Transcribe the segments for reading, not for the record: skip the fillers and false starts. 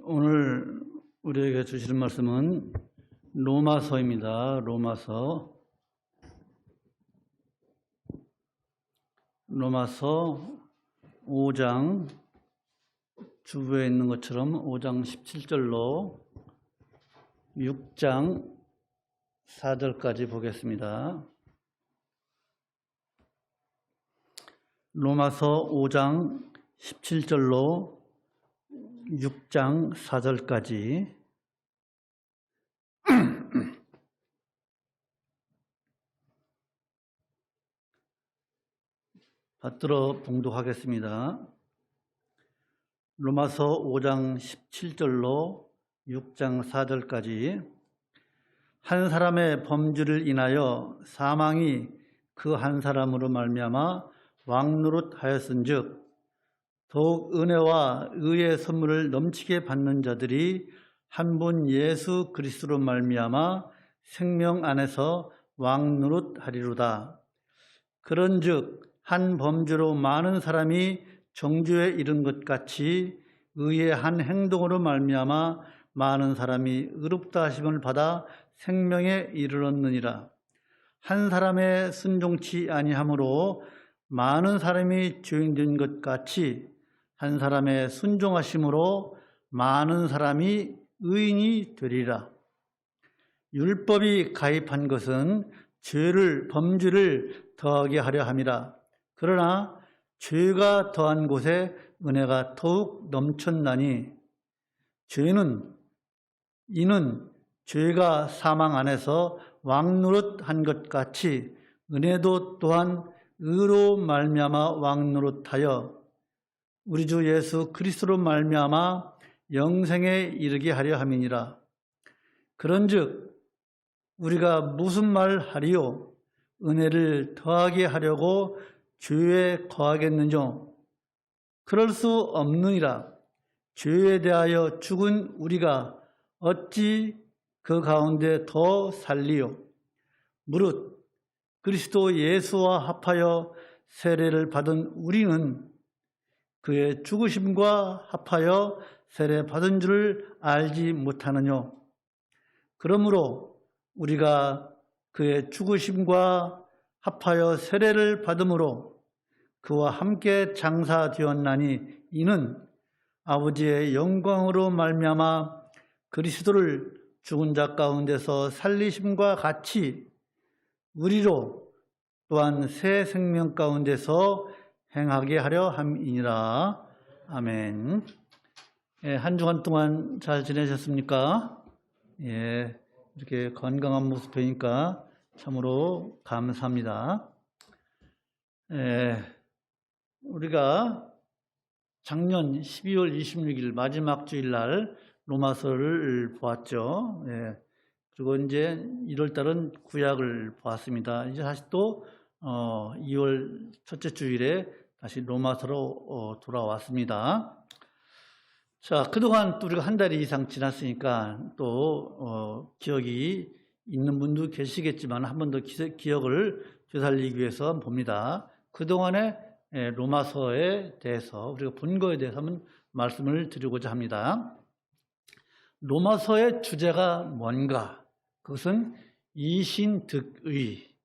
오늘 우리에게 주시는 말씀은 로마서입니다. 로마서 5장 주부에 있는 것처럼 5장 17절로 6장 4절까지 보겠습니다. 로마서 5장 17절로 6장 4절까지 받들어 봉독하겠습니다. 로마서 5장 17절로 6장 4절까지 한 사람의 범죄를 인하여 사망이 그 한 사람으로 말미암아 왕노릇하였은즉 더욱 은혜와 의의 선물을 넘치게 받는 자들이 한 분 예수 그리스도로 말미암아 생명 안에서 왕노릇하리로다. 그런즉 한 범죄로 많은 사람이 정죄에 이른 것 같이 의의 한 행동으로 말미암아 많은 사람이 의롭다 하심을 받아 생명에 이르렀느니라. 한 사람의 순종치 아니함으로 많은 사람이 죄인된 것 같이 한 사람의 순종하심으로 많은 사람이 의인이 되리라. 율법이 가입한 것은 범죄를 더하게 하려 함이라. 그러나 죄가 더한 곳에 은혜가 더욱 넘쳤나니 이는 죄가 사망 안에서 왕노릇한 것 같이 은혜도 또한 의로 말미암아 왕노릇하여 우리 주 예수 그리스도로 말미암아 영생에 이르게 하려 함이니라. 그런즉 우리가 무슨 말 하리요? 은혜를 더하게 하려고 죄에 거하겠느뇨? 그럴 수 없느니라. 죄에 대하여 죽은 우리가 어찌 그 가운데 더 살리요? 무릇 그리스도 예수와 합하여 세례를 받은 우리는 그의 죽으심과 합하여 세례 받은 줄을 알지 못하느뇨? 그러므로 우리가 그의 죽으심과 합하여 세례를 받음으로 그와 함께 장사되었나니 이는 아버지의 영광으로 말미암아 그리스도를 죽은 자 가운데서 살리심과 같이 우리로 또한 새 생명 가운데서 행하게 하려 함이니라. 아멘. 한 주간 동안 잘 지내셨습니까? 이렇게 건강한 모습 보니까 참으로 감사합니다. 우리가 작년 12월 26일 마지막 주일날 로마서를 보았죠. 그리고 이제 1월 달은 구약을 보았습니다. 이제 다시 또 2월 첫째 주일에 다시 로마서로 돌아왔습니다. 자, 그동안 또 우리가 한 달 이상 지났으니까 또 기억이 있는 분도 계시겠지만 한 번 더 기억을 되살리기 위해서 봅니다. 그동안의 로마서에 대해서 우리가 본 거에 대해서 한번 말씀을 드리고자 합니다. 로마서의 주제가 뭔가? 그것은 이신득의,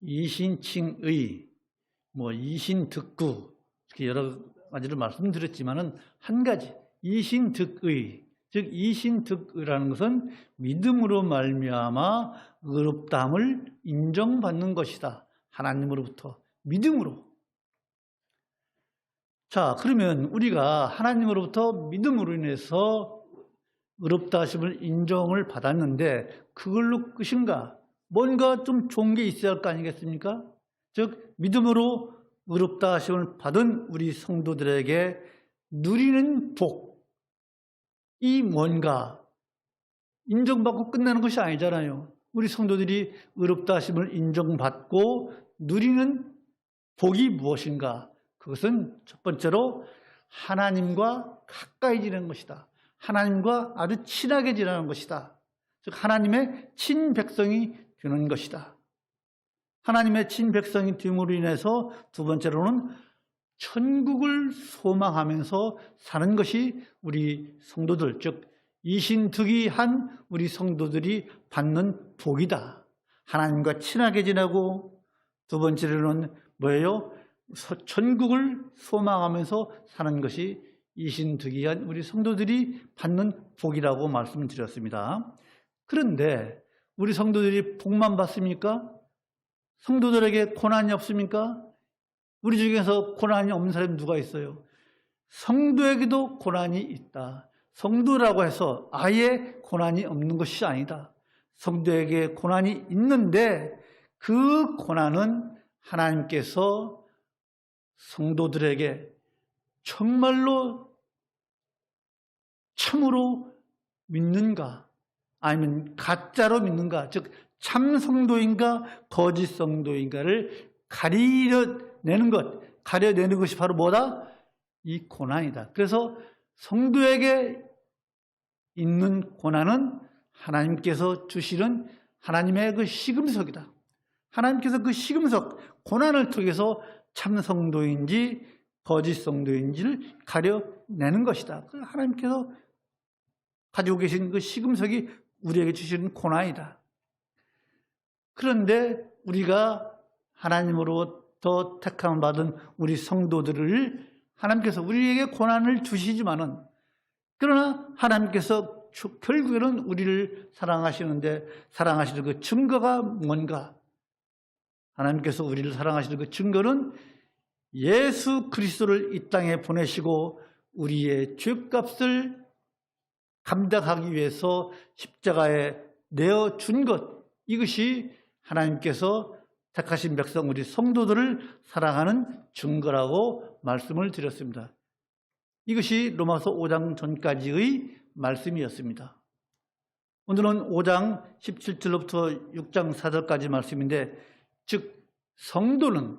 이신칭의, 이신득구 이렇게 여러 가지로 말씀드렸지만은 한 가지 이신득의, 즉 이신득의라는 것은 믿음으로 말미암아 의롭다함을 인정받는 것이다. 하나님으로부터 믿음으로. 자, 그러면 우리가 하나님으로부터 믿음으로 인해서 의롭다 하심을 인정을 받았는데 그걸로 끝인가? 뭔가 좀 좋은 게 있어야 할 거 아니겠습니까? 즉 믿음으로 의롭다 하심을 받은 우리 성도들에게 누리는 복이 뭔가? 인정받고 끝나는 것이 아니잖아요. 우리 성도들이 의롭다 하심을 인정받고 누리는 복이 무엇인가? 그것은 첫 번째로 하나님과 가까이 지내는 것이다. 하나님과 아주 친하게 지내는 것이다. 즉 하나님의 친백성이 되는 것이다. 하나님의 친백성이 됨으로 인해서 두 번째로는 천국을 소망하면서 사는 것이 우리 성도들, 즉 이신득이한 우리 성도들이 받는 복이다. 하나님과 친하게 지내고, 두 번째로는 뭐예요? 천국을 소망하면서 사는 것이 이신득이한 우리 성도들이 받는 복이라고 말씀을 드렸습니다. 그런데 우리 성도들이 복만 받습니까? 성도들에게 고난이 없습니까? 우리 중에서 고난이 없는 사람이 누가 있어요? 성도에게도 고난이 있다. 성도라고 해서 아예 고난이 없는 것이 아니다. 성도에게 고난이 있는데 그 고난은 하나님께서 성도들에게 정말로 참으로 믿는가, 아니면 가짜로 믿는가, 즉 참성도인가 거짓 성도인가를 가려내는 것이 바로 뭐다? 이 고난이다. 그래서 성도에게 있는 고난은 하나님께서 주시는 하나님의 그 시금석이다. 하나님께서 그 시금석, 고난을 통해서 참성도인지 거짓 성도인지를 가려내는 것이다. 하나님께서 가지고 계신 그 시금석이 우리에게 주시는 고난이다. 그런데 우리가 하나님으로부터 택함 받은 우리 성도들을 하나님께서 우리에게 고난을 주시지만은, 그러나 하나님께서 결국에는 우리를 사랑하시는데 사랑하시는 그 증거가 뭔가? 하나님께서 우리를 사랑하시는 그 증거는 예수 그리스도를 이 땅에 보내시고 우리의 죄값을 감당하기 위해서 십자가에 내어준 것, 이것이 하나님께서 택하신 백성 우리 성도들을 사랑하는 증거라고 말씀을 드렸습니다. 이것이 로마서 5장 전까지의 말씀이었습니다. 오늘은 5장 17절부터 6장 4절까지 말씀인데, 즉 성도는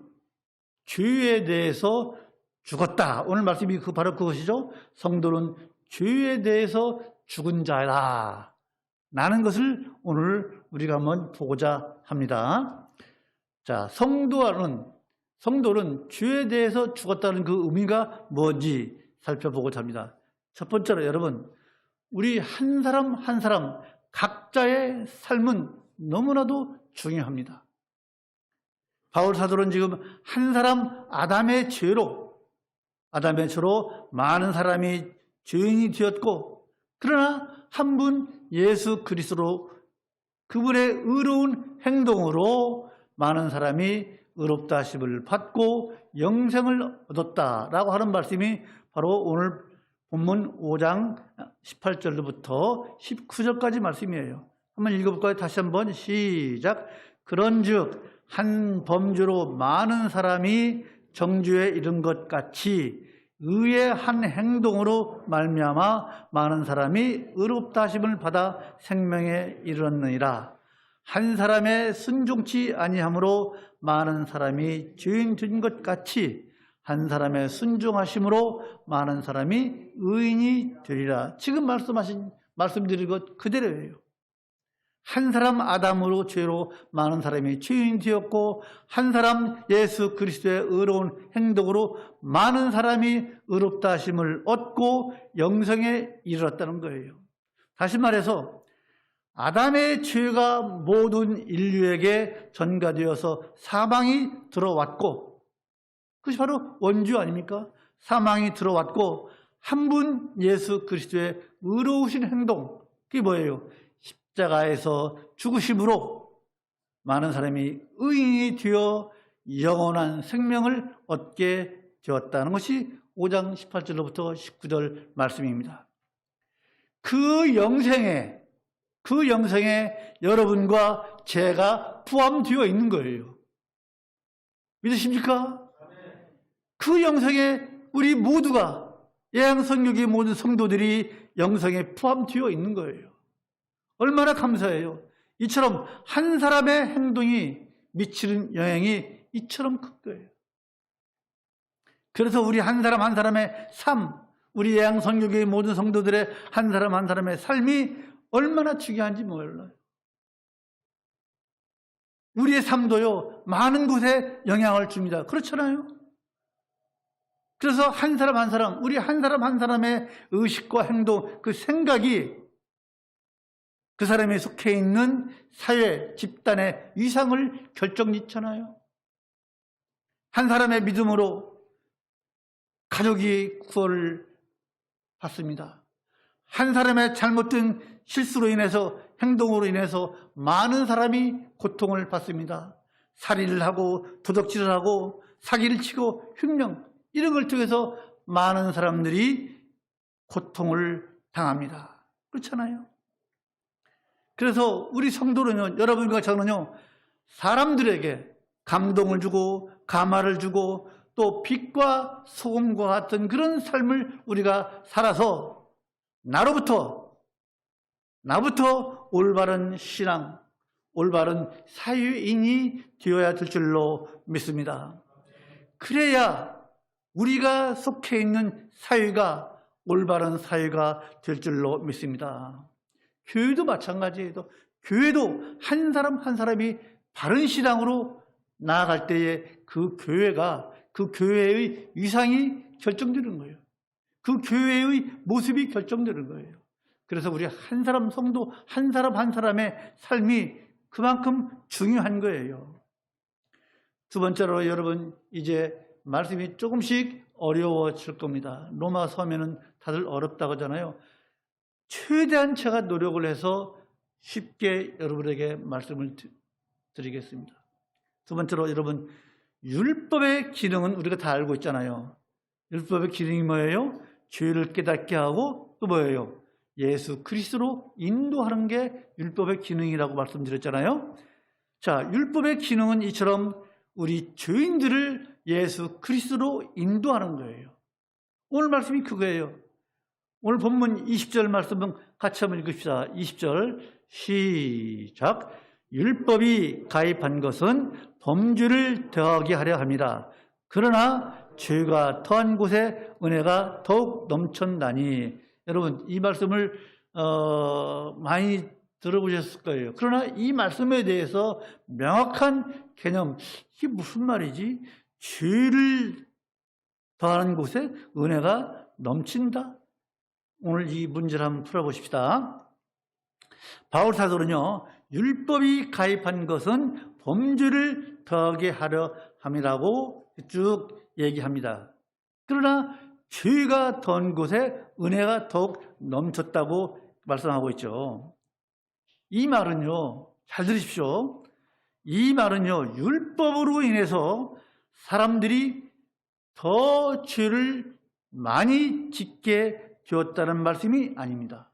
죄에 대해서 죽었다. 오늘 말씀이 바로 그것이죠. 성도는 죄에 대해서 죽은 자라 라는 것을 오늘 우리가 한번 보고자 합니다. 자, 성도는 죄에 대해서 죽었다는 그 의미가 뭔지 살펴보고자 합니다. 첫 번째로 여러분, 우리 한 사람 한 사람 각자의 삶은 너무나도 중요합니다. 바울 사도는 지금 한 사람 아담의 죄로 많은 사람이 죄인이 되었고, 그러나 한 분 예수 그리스도로 그분의 의로운 행동으로 많은 사람이 의롭다 하심을 받고 영생을 얻었다라고 하는 말씀이 바로 오늘 본문 5장 18절부터 19절까지 말씀이에요. 한번 읽어볼까요? 다시 한번 시작. 그런즉 한 범죄로 많은 사람이 정죄에 이른 것 같이 의의 한 행동으로 말미암아 많은 사람이 의롭다 하심을 받아 생명에 이르렀느니라. 한 사람의 순종치 아니함으로 많은 사람이 죄인 된 것 같이 한 사람의 순종하심으로 많은 사람이 의인이 되리라. 지금 말씀드린 것 그대로예요. 한 사람 아담으로 죄로 많은 사람이 죄인이 되었고, 한 사람 예수 그리스도의 의로운 행동으로 많은 사람이 의롭다 하심을 얻고 영생에 이르렀다는 거예요. 다시 말해서 아담의 죄가 모든 인류에게 전가되어서 사망이 들어왔고, 그것이 바로 원죄 아닙니까? 사망이 들어왔고, 한 분 예수 그리스도의 의로우신 행동, 그게 뭐예요? 십자가에서 죽으심으로 많은 사람이 의인이 되어 영원한 생명을 얻게 되었다는 것이 5장 18절로부터 19절 말씀입니다. 그 영생에 여러분과 제가 포함되어 있는 거예요. 믿으십니까? 그 영생에 우리 모두가, 예양성육의 모든 성도들이 영생에 포함되어 있는 거예요. 얼마나 감사해요. 이처럼 한 사람의 행동이 미치는 영향이 이처럼 큰 거예요. 그래서 우리 한 사람 한 사람의 삶, 우리 예양성육의 모든 성도들의 한 사람 한 사람의 삶이 얼마나 중요한지 몰라요. 우리의 삶도요, 많은 곳에 영향을 줍니다. 그렇잖아요? 그래서 한 사람 한 사람, 우리 한 사람 한 사람의 의식과 행동, 그 생각이 그 사람이 속해 있는 사회, 집단의 위상을 결정짓잖아요. 한 사람의 믿음으로 가족이 구원을 받습니다. 한 사람의 잘못된 실수로 인해서, 행동으로 인해서 많은 사람이 고통을 받습니다. 살인을 하고 도둑질을 하고 사기를 치고 흉령, 이런 걸 통해서 많은 사람들이 고통을 당합니다. 그렇잖아요. 그래서 우리 성도는요, 여러분과 저는요, 사람들에게 감동을 주고 감화를 주고 또 빛과 소금과 같은 그런 삶을 우리가 살아서 나부터 올바른 신앙, 올바른 사회인이 되어야 될 줄로 믿습니다. 그래야 우리가 속해 있는 사회가 올바른 사회가 될 줄로 믿습니다. 교회도 마찬가지예요. 교회도 한 사람 한 사람이 바른 신앙으로 나아갈 때에 그 교회가, 그 교회의 위상이 결정되는 거예요. 그 교회의 모습이 결정되는 거예요. 그래서 우리 한 사람 성도, 한 사람 한 사람의 삶이 그만큼 중요한 거예요. 두 번째로 여러분, 이제 말씀이 조금씩 어려워질 겁니다. 로마서 하면은 다들 어렵다고 하잖아요. 최대한 제가 노력을 해서 쉽게 여러분에게 말씀을 드리겠습니다. 두 번째로 여러분, 율법의 기능은 우리가 다 알고 있잖아요. 율법의 기능이 뭐예요? 죄를 깨닫게 하고 또 뭐예요? 예수 그리스도로 인도하는 게 율법의 기능이라고 말씀드렸잖아요. 자, 율법의 기능은 이처럼 우리 죄인들을 예수 그리스도로 인도하는 거예요. 오늘 말씀이 그거예요. 오늘 본문 20절 말씀은 같이 한번 읽읍시다. 20절 시작. 율법이 가입한 것은 범죄를 더하게 하려 합니다. 그러나 죄가 더한 곳에 은혜가 더욱 넘쳤나니. 여러분, 이 말씀을 많이 들어보셨을 거예요. 그러나 이 말씀에 대해서 명확한 개념, 이게 무슨 말이지? 죄를 더하는 곳에 은혜가 넘친다? 오늘 이 문제를 한번 풀어보십시다. 바울 사도는요, 율법이 가입한 것은 범죄를 더하게 하려 함이라고 쭉 얘기합니다. 그러나 죄가 더한 곳에 은혜가 더욱 넘쳤다고 말씀하고 있죠. 이 말은요, 잘 들으십시오. 이 말은요, 율법으로 인해서 사람들이 더 죄를 많이 짓게 되었다는 말씀이 아닙니다.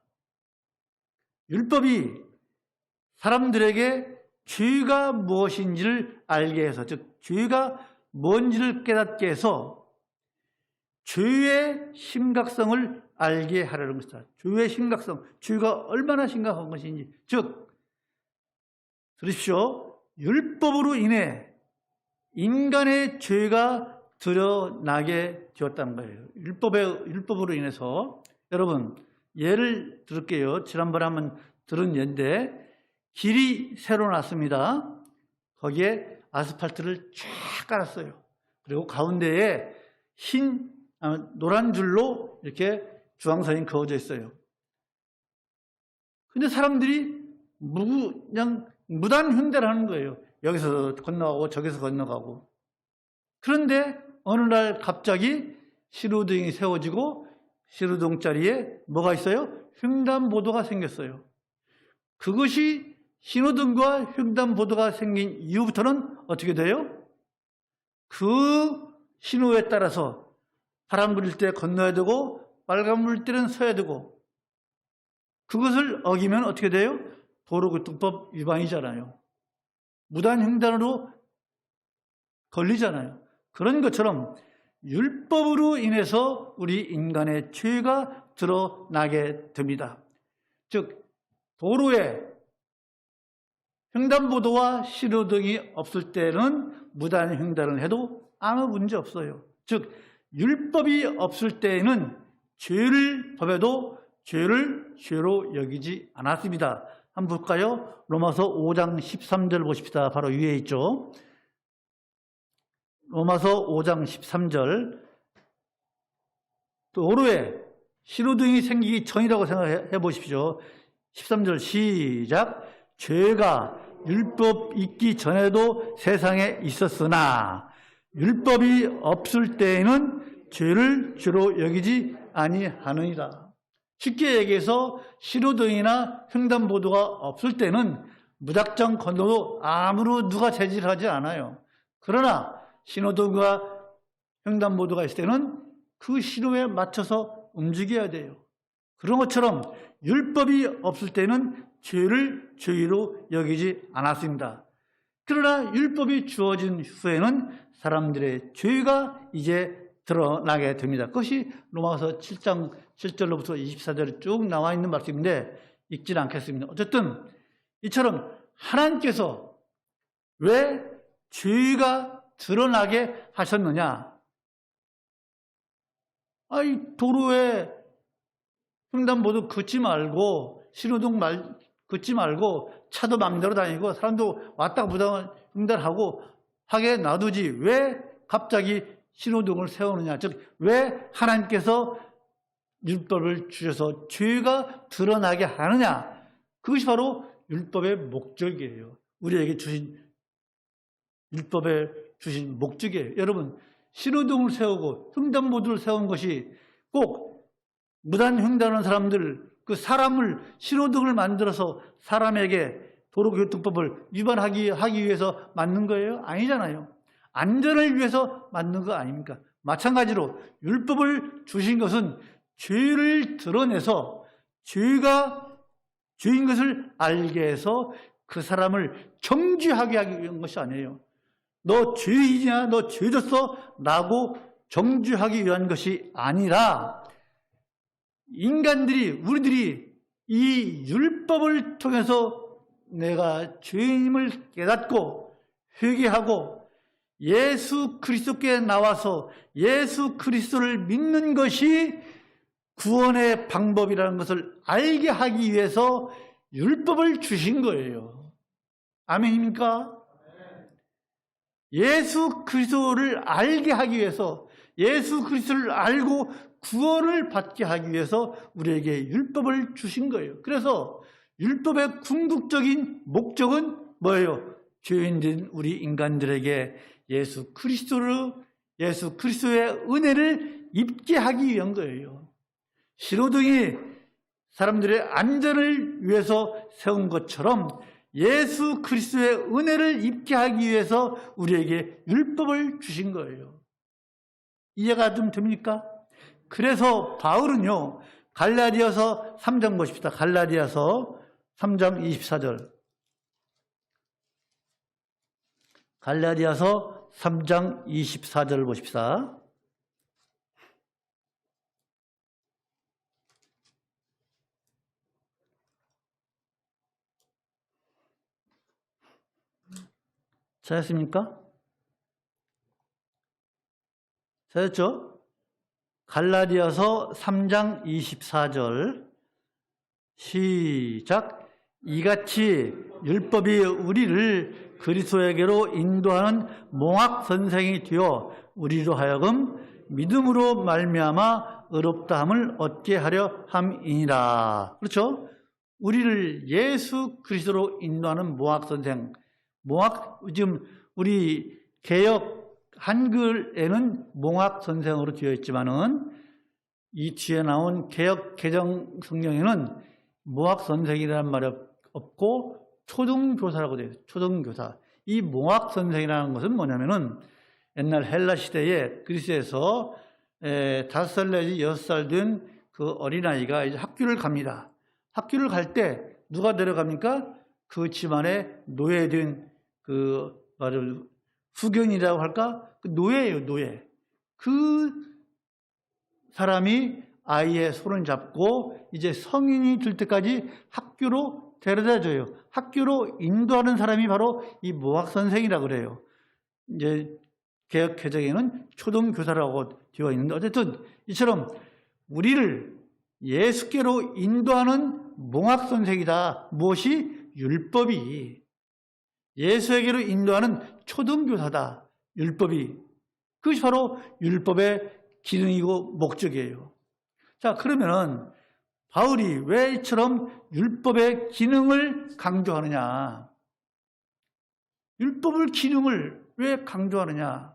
율법이 사람들에게 죄가 무엇인지를 알게 해서, 즉 죄가 뭔지를 깨닫게 해서 죄의 심각성을 알게 하려는 것이다. 죄의 심각성, 죄가 얼마나 심각한 것인지. 즉, 들으십시오. 율법으로 인해 인간의 죄가 드러나게 되었다는 거예요. 율법으로 인해서. 여러분, 예를 들을게요. 지난번에 한번 들은 예인데, 길이 새로 났습니다. 거기에 아스팔트를 쫙 깔았어요. 그리고 가운데에 노란 줄로 이렇게 주황선이 그어져 있어요. 근데 사람들이 그냥 무단 횡단을 하는 거예요. 여기서 건너가고 저기서 건너가고. 그런데 어느 날 갑자기 신호등이 세워지고 신호등 자리에 뭐가 있어요? 횡단보도가 생겼어요. 그것이 신호등과 횡단보도가 생긴 이후부터는 어떻게 돼요? 그 신호에 따라서 파란 불일 때 건너야 되고 빨간 불일 때는 서야 되고, 그것을 어기면 어떻게 돼요? 도로교통법 위반이잖아요. 무단 횡단으로 걸리잖아요. 그런 것처럼 율법으로 인해서 우리 인간의 죄가 드러나게 됩니다. 즉, 도로에 횡단보도와 신호등이 없을 때는 무단 횡단을 해도 아무 문제 없어요. 즉, 율법이 없을 때에는 법에도 죄를 죄로 여기지 않았습니다. 한번 볼까요? 로마서 5장 13절 보십시다. 바로 위에 있죠. 로마서 5장 13절 도로에 신호등이 생기기 전이라고 생각해 보십시오. 13절 시작. 죄가 율법 있기 전에도 세상에 있었으나 율법이 없을 때에는 죄를 죄로 여기지 아니하느니라. 쉽게 얘기해서 신호등이나 횡단보도가 없을 때는 무작정 건너도 아무로 누가 제지하지 않아요. 그러나 신호등과 횡단보도가 있을 때는 그 신호에 맞춰서 움직여야 돼요. 그런 것처럼 율법이 없을 때는 죄를 죄로 여기지 않았습니다. 그러나 율법이 주어진 후에는 사람들의 죄가 이제 드러나게 됩니다. 그것이 로마서 7장 7절로부터 24절에 쭉 나와 있는 말씀인데 읽지는 않겠습니다. 어쨌든 이처럼 하나님께서 왜 죄가 드러나게 하셨느냐? 도로에 횡단보도 걷지 말고 신호등 걷지 말고 차도 맘대로 다니고 사람도 왔다 갔다 횡단하고 하게 놔두지 왜 갑자기 신호등을 세우느냐? 즉 왜 하나님께서 율법을 주셔서 죄가 드러나게 하느냐? 그것이 바로 율법의 목적이에요. 우리에게 주신 율법에 주신 목적이에요. 여러분, 신호등을 세우고 횡단보도를 세운 것이 꼭 무단 횡단하는 사람들, 그 사람을 신호등을 만들어서 사람에게 도로교통법을 위반하기 위해서 만든 거예요? 아니잖아요. 안전을 위해서 만든 거 아닙니까? 마찬가지로 율법을 주신 것은 죄를 드러내서 죄가 죄인 것을 알게 해서 그 사람을 정죄하게 하기 위한 것이 아니에요. 너 죄인이야, 너 죄졌어 라고 정죄하기 위한 것이 아니라 인간들이, 우리들이 이 율법을 통해서 내가 죄인임을 깨닫고 회개하고 예수 그리스도께 나와서 예수 그리스도를 믿는 것이 구원의 방법이라는 것을 알게 하기 위해서 율법을 주신 거예요. 아멘입니까? 예수 그리스도를 알게 하기 위해서, 예수 그리스도를 알고 구원을 받게 하기 위해서 우리에게 율법을 주신 거예요. 그래서 율법의 궁극적인 목적은 뭐예요? 죄인된 우리 인간들에게 예수 그리스도의 은혜를 입게 하기 위한 거예요. 신호등이 사람들의 안전을 위해서 세운 것처럼 예수 그리스도의 은혜를 입게 하기 위해서 우리에게 율법을 주신 거예요. 이해가 좀 됩니까? 그래서 바울은요, 갈라디아서 3장 보십시다. 갈라디아서 3장 24절. 갈라디아서 3장 24절 보십시다. 찾았습니까? 찾았죠? 갈라디아서 3장 24절 시작. 이같이 율법이 우리를 그리스도에게로 인도하는 몽학 선생이 되어 우리로 하여금 믿음으로 말미암아 의롭다함을 얻게 하려 함이니라. 그렇죠? 우리를 예수 그리스도로 인도하는 몽학 선생. 지금 우리 개역 한글에는 몽학 선생으로 되어 있지만은 이 뒤에 나온 개역 개정 성경에는 몽학 선생이라는 말이 없고 초등교사라고 되어 있어요. 초등교사. 이 몽학 선생이라는 것은 뭐냐면은 옛날 헬라 시대에 그리스에서 5살 내지 6살 된 그 어린아이가 이제 학교를 갑니다. 학교를 갈 때 누가 데려갑니까? 그 집안에 노예된 후견이라고 할까? 그 노예예요, 노예. 그 사람이 아이의 손을 잡고 이제 성인이 될 때까지 학교로 데려다 줘요. 학교로 인도하는 사람이 바로 이 몽학 선생이라고 그래요. 이제 개역 개정에는 초등교사라고 되어 있는데 어쨌든 이처럼 우리를 예수께로 인도하는 몽학 선생이다. 무엇이? 율법이. 예수에게로 인도하는 초등교사다. 율법이. 그것이 바로 율법의 기능이고 목적이에요. 자, 그러면은 바울이 왜 이처럼 율법의 기능을 강조하느냐? 율법의 기능을 왜 강조하느냐?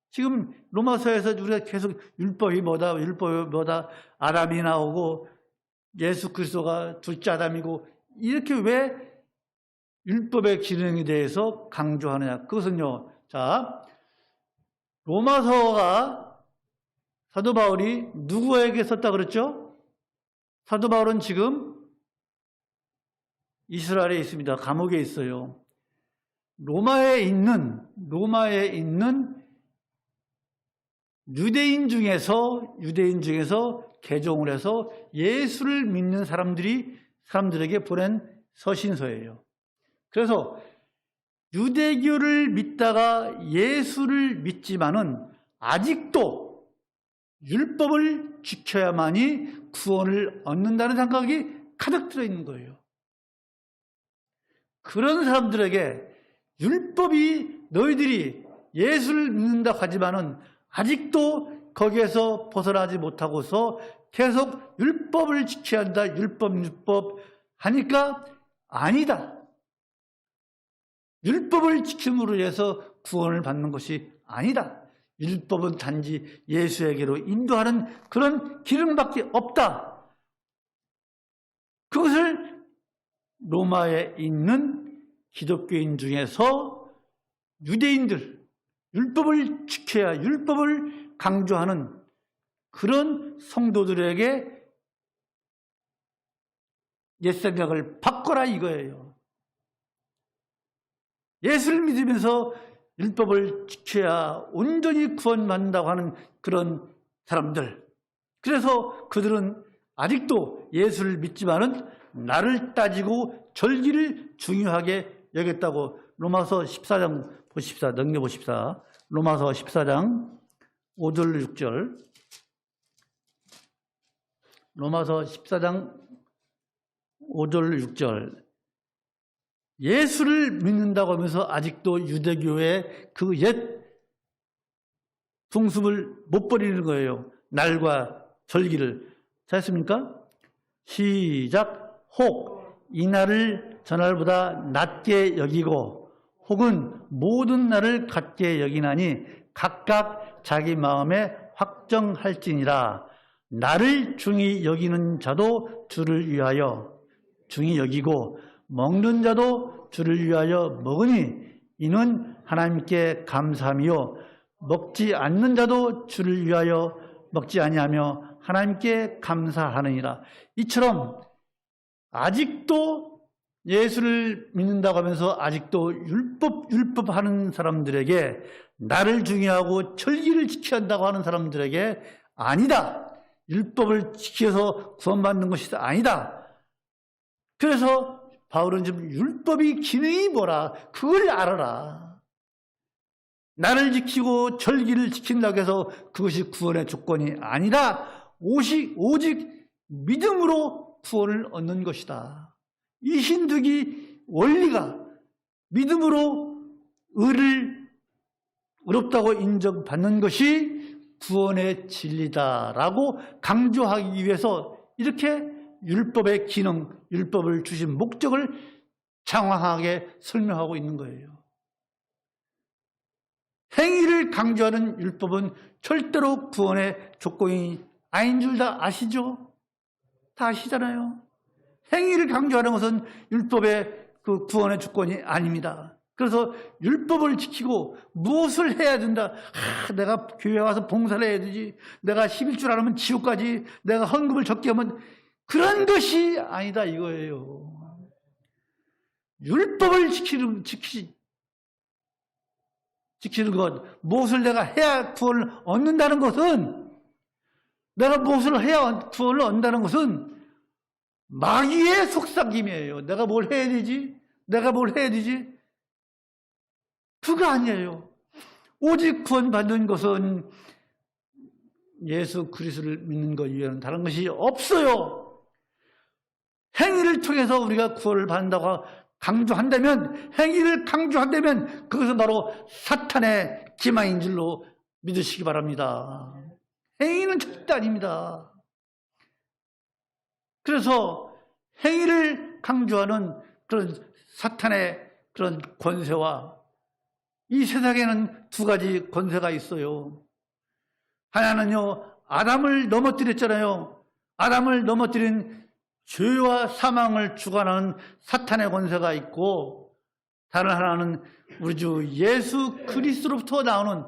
지금 로마서에서 우리가 계속 율법이 뭐다, 율법이 뭐다, 아담이 나오고 예수 그리스도가 둘째 아담이고, 이렇게 왜 율법의 기능에 대해서 강조하느냐? 그것은요, 자, 로마서가 사도 바울이 누구에게 썼다 그랬죠? 사도 바울은 지금 이스라엘에 있습니다. 감옥에 있어요. 로마에 있는 유대인 중에서 개종을 해서 예수를 믿는 사람들에게 보낸 서신서예요. 그래서 유대교를 믿다가 예수를 믿지만은 아직도 율법을 지켜야만이 구원을 얻는다는 생각이 가득 들어있는 거예요. 그런 사람들에게 율법이 너희들이 예수를 믿는다고 하지만은 아직도 거기에서 벗어나지 못하고서 계속 율법을 지켜야 한다. 율법 하니까 아니다. 율법을 지킴으로 해서 구원을 받는 것이 아니다. 율법은 단지 예수에게로 인도하는 그런 기름밖에 없다. 그것을 로마에 있는 기독교인 중에서 유대인들, 율법을 지켜야 율법을 강조하는 그런 성도들에게 옛 생각을 바꿔라 이거예요. 예수를 믿으면서 율법을 지켜야 온전히 구원받는다고 하는 그런 사람들. 그래서 그들은 아직도 예수를 믿지만은 나를 따지고 절기를 중요하게 여겼다고. 로마서 14장 보십시다. 넘겨보십시다. 로마서 14장 5절 6절. 로마서 14장 5절 6절. 예수를 믿는다고 하면서 아직도 유대교의 그 옛 풍습을 못 버리는 거예요. 날과 절기를. 잘했습니까? 시작. 혹 이 날을 저날보다 낮게 여기고 혹은 모든 날을 같게 여기나니 각각 자기 마음에 확정할지니라. 나를 중히 여기는 자도 주를 위하여 중히 여기고 먹는 자도 주를 위하여 먹으니 이는 하나님께 감사함이요 먹지 않는 자도 주를 위하여 먹지 아니하며 하나님께 감사하느니라. 이처럼 아직도 예수를 믿는다고 하면서 아직도 율법 하는 사람들에게, 나를 중요하고 절기를 지켜야 한다고 하는 사람들에게 아니다. 율법을 지켜서 구원받는 것이 아니다. 그래서 바울은 지금 율법의 기능이 뭐라 그걸 알아라. 나를 지키고 절기를 지킨다고 해서 그것이 구원의 조건이 아니라 오직 믿음으로 구원을 얻는 것이다. 이 힌두기 원리가 믿음으로 의롭다고 인정받는 것이 구원의 진리다라고 강조하기 위해서 이렇게 율법의 기능, 율법을 주신 목적을 장황하게 설명하고 있는 거예요. 행위를 강조하는 율법은 절대로 구원의 조건이 아닌 줄 다 아시죠? 다 아시잖아요. 행위를 강조하는 것은 율법의 그 구원의 조건이 아닙니다. 그래서 율법을 지키고 무엇을 해야 된다. 내가 교회 와서 봉사를 해야 되지. 내가 11줄 안 하면 지옥 가지. 내가 헌금을 적게 하면 그런 것이 아니다 이거예요. 율법을 지키는 것, 무엇을 내가 해야 구원을 얻는다는 것은, 내가 무엇을 해야 구원을 얻는다는 것은 마귀의 속삭임이에요. 내가 뭘 해야 되지? 내가 뭘 해야 되지? 그거 아니에요. 오직 구원받는 것은 예수 그리스도를 믿는 것 이외에는 다른 것이 없어요. 행위를 통해서 우리가 구원을 받는다고 강조한다면, 행위를 강조한다면 그것은 바로 사탄의 기망인 줄로 믿으시기 바랍니다. 행위는 절대 아닙니다. 그래서 행위를 강조하는 그런 사탄의 그런 권세와 이 세상에는 두 가지 권세가 있어요. 하나는요, 아담을 넘어뜨렸잖아요. 아담을 넘어뜨린 죄와 사망을 주관하는 사탄의 권세가 있고, 다른 하나는 우리 주 예수 그리스도로부터 나오는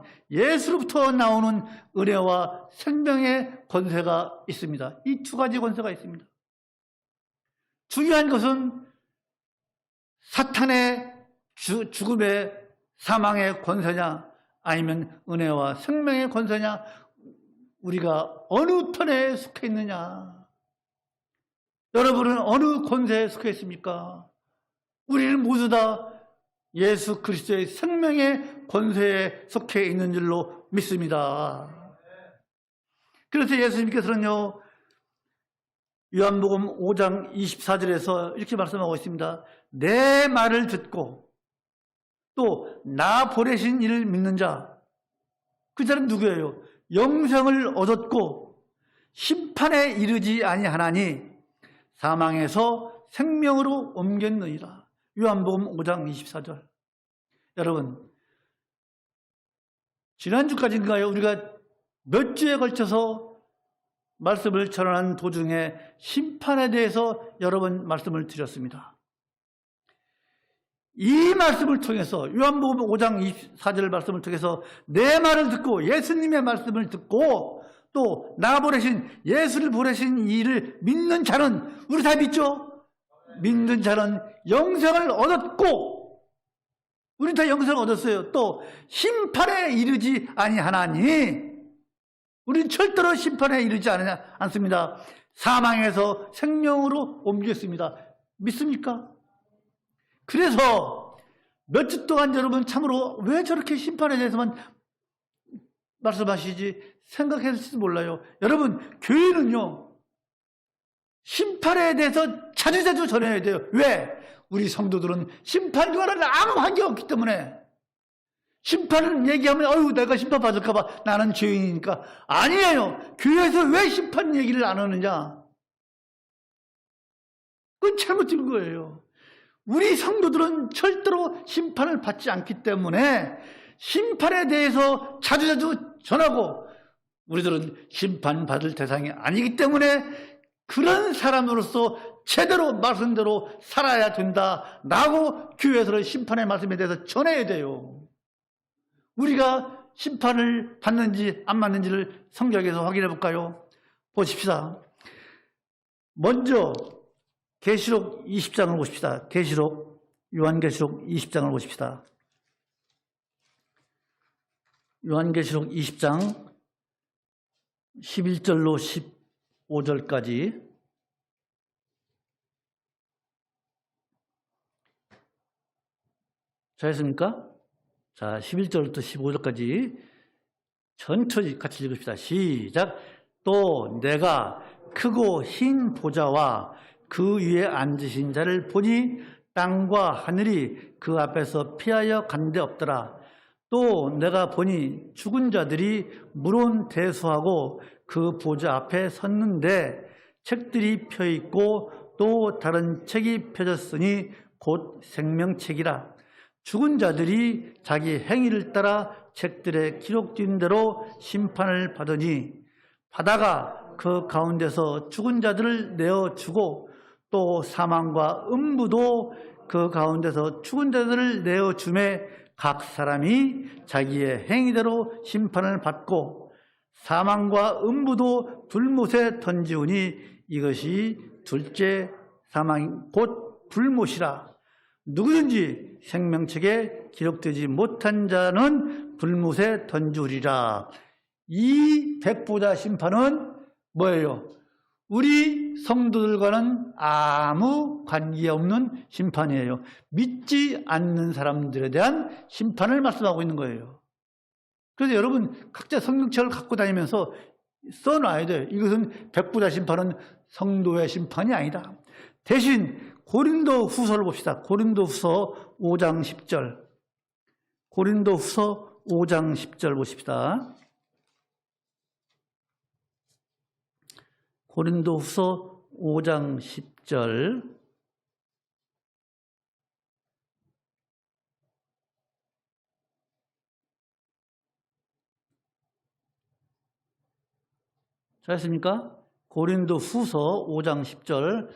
은혜와 생명의 권세가 있습니다. 이 두 가지 권세가 있습니다. 중요한 것은 사탄의 죽음의 사망의 권세냐 아니면 은혜와 생명의 권세냐, 우리가 어느 편에 속해 있느냐. 여러분은 어느 권세에 속해 있습니까? 우리는 모두 다 예수 그리스도의 생명의 권세에 속해 있는 줄로 믿습니다. 그래서 예수님께서는요, 요한복음 5장 24절에서 이렇게 말씀하고 있습니다. 내 말을 듣고 또 나 보내신 이를 믿는 자, 그 자는 누구예요? 영생을 얻었고 심판에 이르지 아니하나니 사망에서 생명으로 옮겼느니라. 요한복음 5장 24절. 여러분, 지난주까지인가요? 우리가 몇 주에 걸쳐서 말씀을 전하는 도중에 심판에 대해서 여러 번 말씀을 드렸습니다. 이 말씀을 통해서, 요한복음 5장 24절 말씀을 통해서 내 말을 듣고 예수님의 말씀을 듣고 또 나 보내신 예수를 보내신 이를 믿는 자는, 우리 다 믿죠? 믿는 자는 영생을 얻었고, 우리 다 영생을 얻었어요. 또 심판에 이르지 아니하나니, 우리는 절대로 심판에 이르지 않습니다. 사망에서 생명으로 옮겼습니다. 믿습니까? 그래서 몇 주 동안 여러분 참으로 왜 저렇게 심판에 대해서만 말씀하시지 생각했을지도 몰라요. 여러분, 교회는요, 심판에 대해서 자주자주 전해야 돼요. 왜? 우리 성도들은 심판과는 아무 관계가 없기 때문에. 심판을 얘기하면 어휴, 내가 심판받을까 봐, 나는 죄인이니까. 아니에요. 교회에서 왜 심판 얘기를 안 하느냐? 그건 잘못된 거예요. 우리 성도들은 절대로 심판을 받지 않기 때문에 심판에 대해서 자주자주 전하고, 우리들은 심판받을 대상이 아니기 때문에 그런 사람으로서 제대로 말씀대로 살아야 된다라고 교회에서는 심판의 말씀에 대해서 전해야 돼요. 우리가 심판을 받는지 안 받는지를 성경에서 확인해 볼까요? 보십시다. 먼저 계시록 20장을 보십시다. 요한계시록 20장을 보십시다. 요한계시록 20장 11절로 15절까지. 잘했습니까? 자, 11절부터 15절까지 전체 같이 읽읍시다. 시작. 또 내가 크고 흰 보좌와 그 위에 앉으신 자를 보니 땅과 하늘이 그 앞에서 피하여 간 데 없더라. 또 내가 보니 죽은 자들이 물론 대수하고 그 보좌 앞에 섰는데 책들이 펴 있고 또 다른 책이 펴졌으니 곧 생명책이라. 죽은 자들이 자기 행위를 따라 책들에 기록된 대로 심판을 받으니 바다가 그 가운데서 죽은 자들을 내어주고 또 사망과 음부도 그 가운데서 죽은 자들을 내어주매 각 사람이 자기의 행위대로 심판을 받고 사망과 음부도 불못에 던지우니 이것이 둘째 사망 곧 불못이라. 누구든지 생명책에 기록되지 못한 자는 불못에 던지우리라. 이 백보자 심판은 뭐예요? 우리 성도들과는 아무 관계없는 심판이에요. 믿지 않는 사람들에 대한 심판을 말씀하고 있는 거예요. 그래서 여러분 각자 성경책을 갖고 다니면서 써놔야 돼요. 이것은 백보자 심판은 성도의 심판이 아니다. 대신 고린도 후서를 봅시다. 고린도 후서 5장 10절. 고린도 후서 5장 10절 보십시다. 고린도 후서 5장 10절. 잘했습니까? 고린도 후서 5장 10절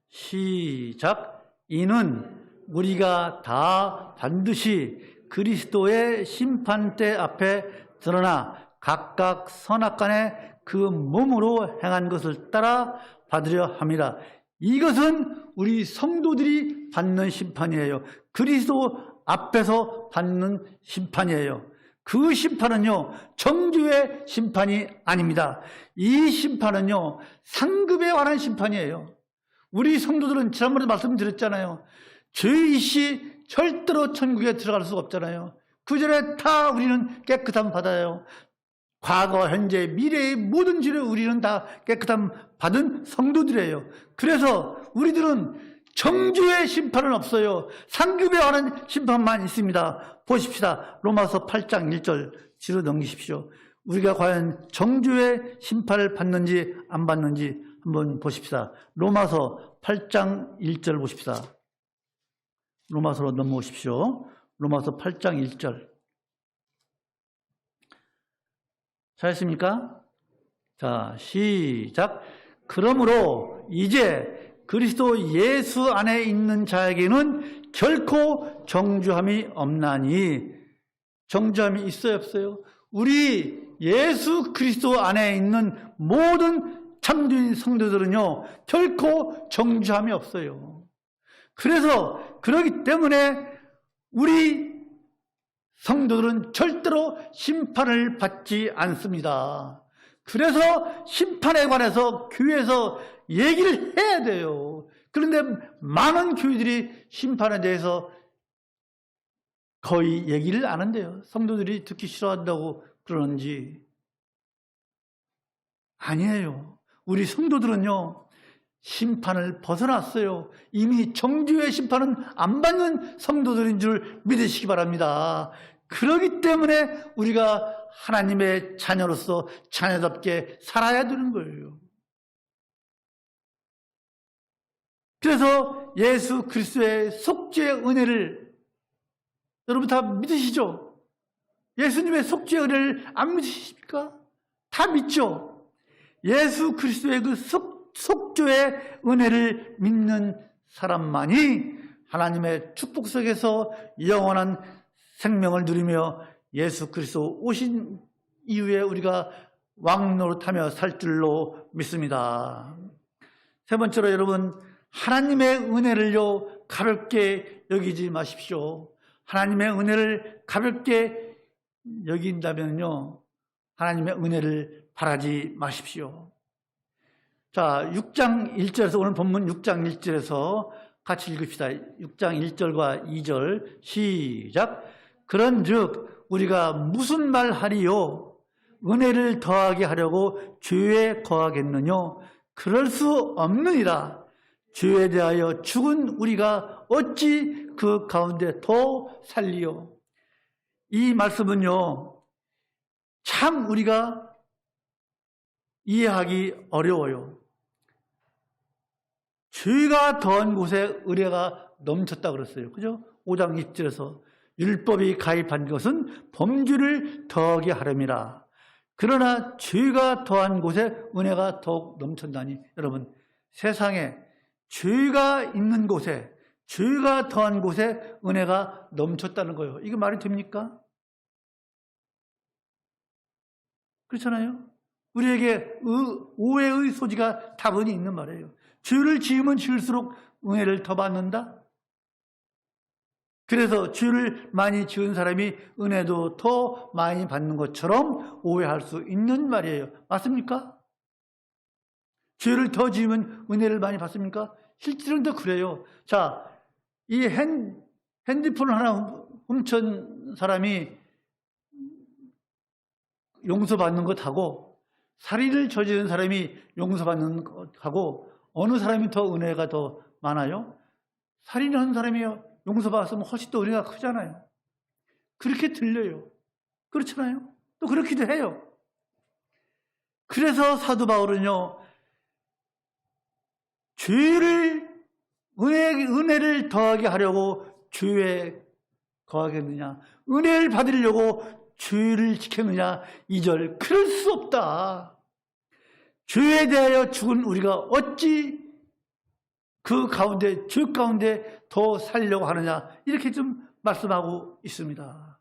시작. 이는 우리가 다 반드시 그리스도의 심판대 앞에 드러나 각각 선악간에 그 몸으로 행한 것을 따라 받으려 합니다. 이것은 우리 성도들이 받는 심판이에요. 그리스도 앞에서 받는 심판이에요. 그 심판은요, 정죄의 심판이 아닙니다. 이 심판은요, 상급에 관한 심판이에요. 우리 성도들은 지난번에 말씀드렸잖아요. 죄의 시 절대로 천국에 들어갈 수가 없잖아요. 그 전에 다 우리는 깨끗함 받아요. 과거, 현재, 미래의 모든 죄를 우리는 다 깨끗함 받은 성도들이에요. 그래서 우리들은 정죄의 심판은 없어요. 상급에 관한 심판만 있습니다. 보십시다. 로마서 8장 1절 뒤로 넘기십시오. 우리가 과연 정죄의 심판을 받는지 안 받는지 한번 보십시다. 로마서 8장 1절 보십시다. 로마서로 넘어오십시오. 로마서 8장 1절. 잘했습니까? 자, 시작. 그러므로 이제 그리스도 예수 안에 있는 자에게는 결코 정죄함이 없나니. 정죄함이 있어요, 없어요? 우리 예수 그리스도 안에 있는 모든 참된 성도들은요, 결코 정죄함이 없어요. 그래서 그렇기 때문에 우리 성도들은 절대로 심판을 받지 않습니다. 그래서 심판에 관해서 교회에서 얘기를 해야 돼요. 그런데 많은 교회들이 심판에 대해서 거의 얘기를 안 한대요. 성도들이 듣기 싫어한다고 그러는지. 아니에요. 우리 성도들은요, 심판을 벗어났어요. 이미 정죄의 심판은 안 받는 성도들인 줄 믿으시기 바랍니다. 그렇기 때문에 우리가 하나님의 자녀로서 자녀답게 살아야 되는 거예요. 그래서 예수 그리스도의 속죄의 은혜를 여러분 다 믿으시죠? 예수님의 속죄의 은혜를 안 믿으십니까? 다 믿죠? 예수 그리스도의 그 속죄의 은혜를 믿는 사람만이 하나님의 축복 속에서 영원한 생명을 누리며 예수 그리스도 오신 이후에 우리가 왕노릇하며 살 줄로 믿습니다. 세 번째로 여러분, 하나님의 은혜를요 가볍게 여기지 마십시오. 하나님의 은혜를 가볍게 여긴다면요, 하나님의 은혜를 바라지 마십시오. 자, 6장 1절에서, 오늘 본문 6장 1절에서 같이 읽읍시다. 6장 1절과 2절 시작. 그런즉 우리가 무슨 말 하리요? 은혜를 더하게 하려고 죄에 거하겠느뇨? 그럴 수 없느니라. 죄에 대하여 죽은 우리가 어찌 그 가운데 더 살리요? 이 말씀은요, 참 우리가 이해하기 어려워요. 죄가 더한 곳에 의뢰가 넘쳤다 그랬어요. 그죠? 5장 2절에서 율법이 가입한 것은 범죄를 더하게 하려니라. 그러나 죄가 더한 곳에 은혜가 더욱 넘쳤다니. 여러분, 세상에 죄가 있는 곳에, 죄가 더한 곳에 은혜가 넘쳤다는 거예요. 이게 말이 됩니까? 그렇잖아요? 우리에게 오해의 소지가 다분히 있는 말이에요. 죄를 지으면 지을수록 은혜를 더 받는다? 그래서 죄를 많이 지은 사람이 은혜도 더 많이 받는 것처럼 오해할 수 있는 말이에요. 맞습니까? 죄를 더 지으면 은혜를 많이 받습니까? 실제로는 더 그래요. 자, 이 핸드폰을 하나 훔친 사람이 용서받는 것하고 살인을 저지른 사람이 용서받는 것하고 어느 사람이 더 은혜가 더 많아요? 살인한 사람이 용서받았으면 훨씬 더 은혜가 크잖아요. 그렇게 들려요. 그렇잖아요. 또 그렇기도 해요. 그래서 사도 바울은요, 은혜를 더하게 하려고 주에 거하겠느냐? 은혜를 받으려고 주를 지켰느냐? 2절, 그럴 수 없다. 주에 대하여 죽은 우리가 어찌 그 가운데, 주 가운데 더 살려고 하느냐? 이렇게 좀 말씀하고 있습니다.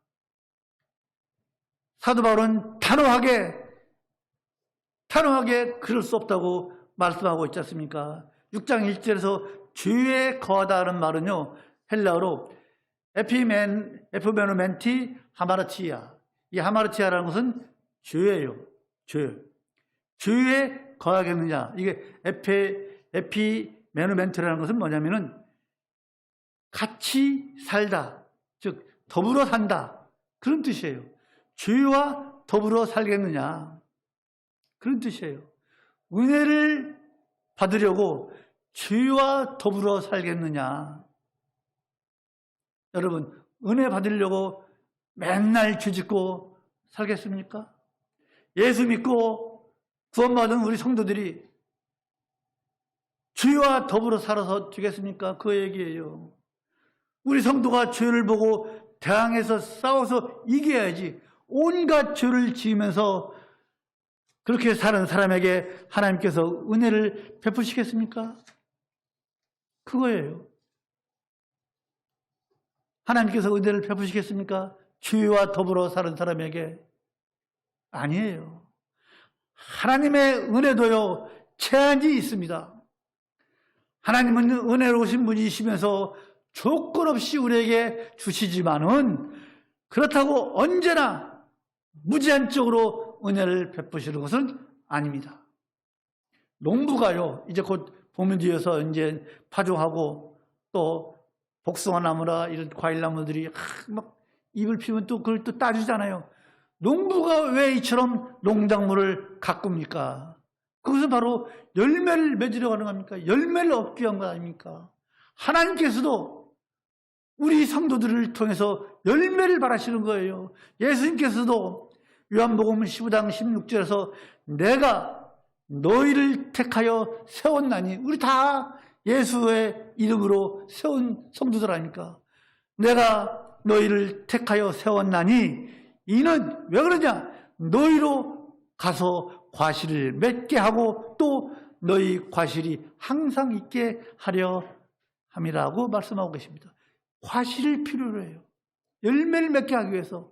사도 바울은 단호하게 그럴 수 없다고 말씀하고 있지 않습니까? 6장 1절에서 주에 거하다는 말은요, 헬라어로 에피메노멘티 하마르티아. 이 하마르티아라는 것은 주예요. 주에 거하겠느냐. 이게 에피메노멘트라는 것은 뭐냐면은 같이 살다, 즉 더불어 산다, 그런 뜻이에요. 주와 더불어 살겠느냐, 그런 뜻이에요. 은혜를 받으려고 주와 더불어 살겠느냐. 여러분, 은혜 받으려고 맨날 주 짓고 살겠습니까? 예수 믿고 구원받은 우리 성도들이 주와 더불어 살아서 되겠습니까? 그 얘기예요. 우리 성도가 죄를 보고 대항해서 싸워서 이겨야지, 온갖 죄를 지으면서 그렇게 사는 사람에게 하나님께서 은혜를 베푸시겠습니까? 그거예요. 하나님께서 은혜를 베푸시겠습니까? 주와 더불어 사는 사람에게? 아니에요. 하나님의 은혜도요, 제한이 있습니다. 하나님은 은혜로우신 분이시면서 조건 없이 우리에게 주시지만은 그렇다고 언제나 무제한적으로 은혜를 베푸시는 것은 아닙니다. 농부가요, 이제 곧 봄이 되어서 이제 파종하고 또 복숭아 나무나 이런 과일 나무들이 막 잎을 피우면 또 그걸 또 따주잖아요. 농부가 왜 이처럼 농작물을 가꿉니까? 그것은 바로 열매를 맺으려고 하는 겁니까? 열매를 얻기 위한 거 아닙니까? 하나님께서도 우리 성도들을 통해서 열매를 바라시는 거예요. 예수님께서도 요한복음 15장 16절에서 내가 너희를 택하여 세웠나니, 우리 다 예수의 이름으로 세운 성도들 아닙니까? 내가 너희를 택하여 세웠나니 이는 왜 그러냐? 너희로 가서 과실을 맺게 하고 또 너희 과실이 항상 있게 하려 함이라고 말씀하고 계십니다. 과실을 필요로 해요. 열매를 맺게 하기 위해서.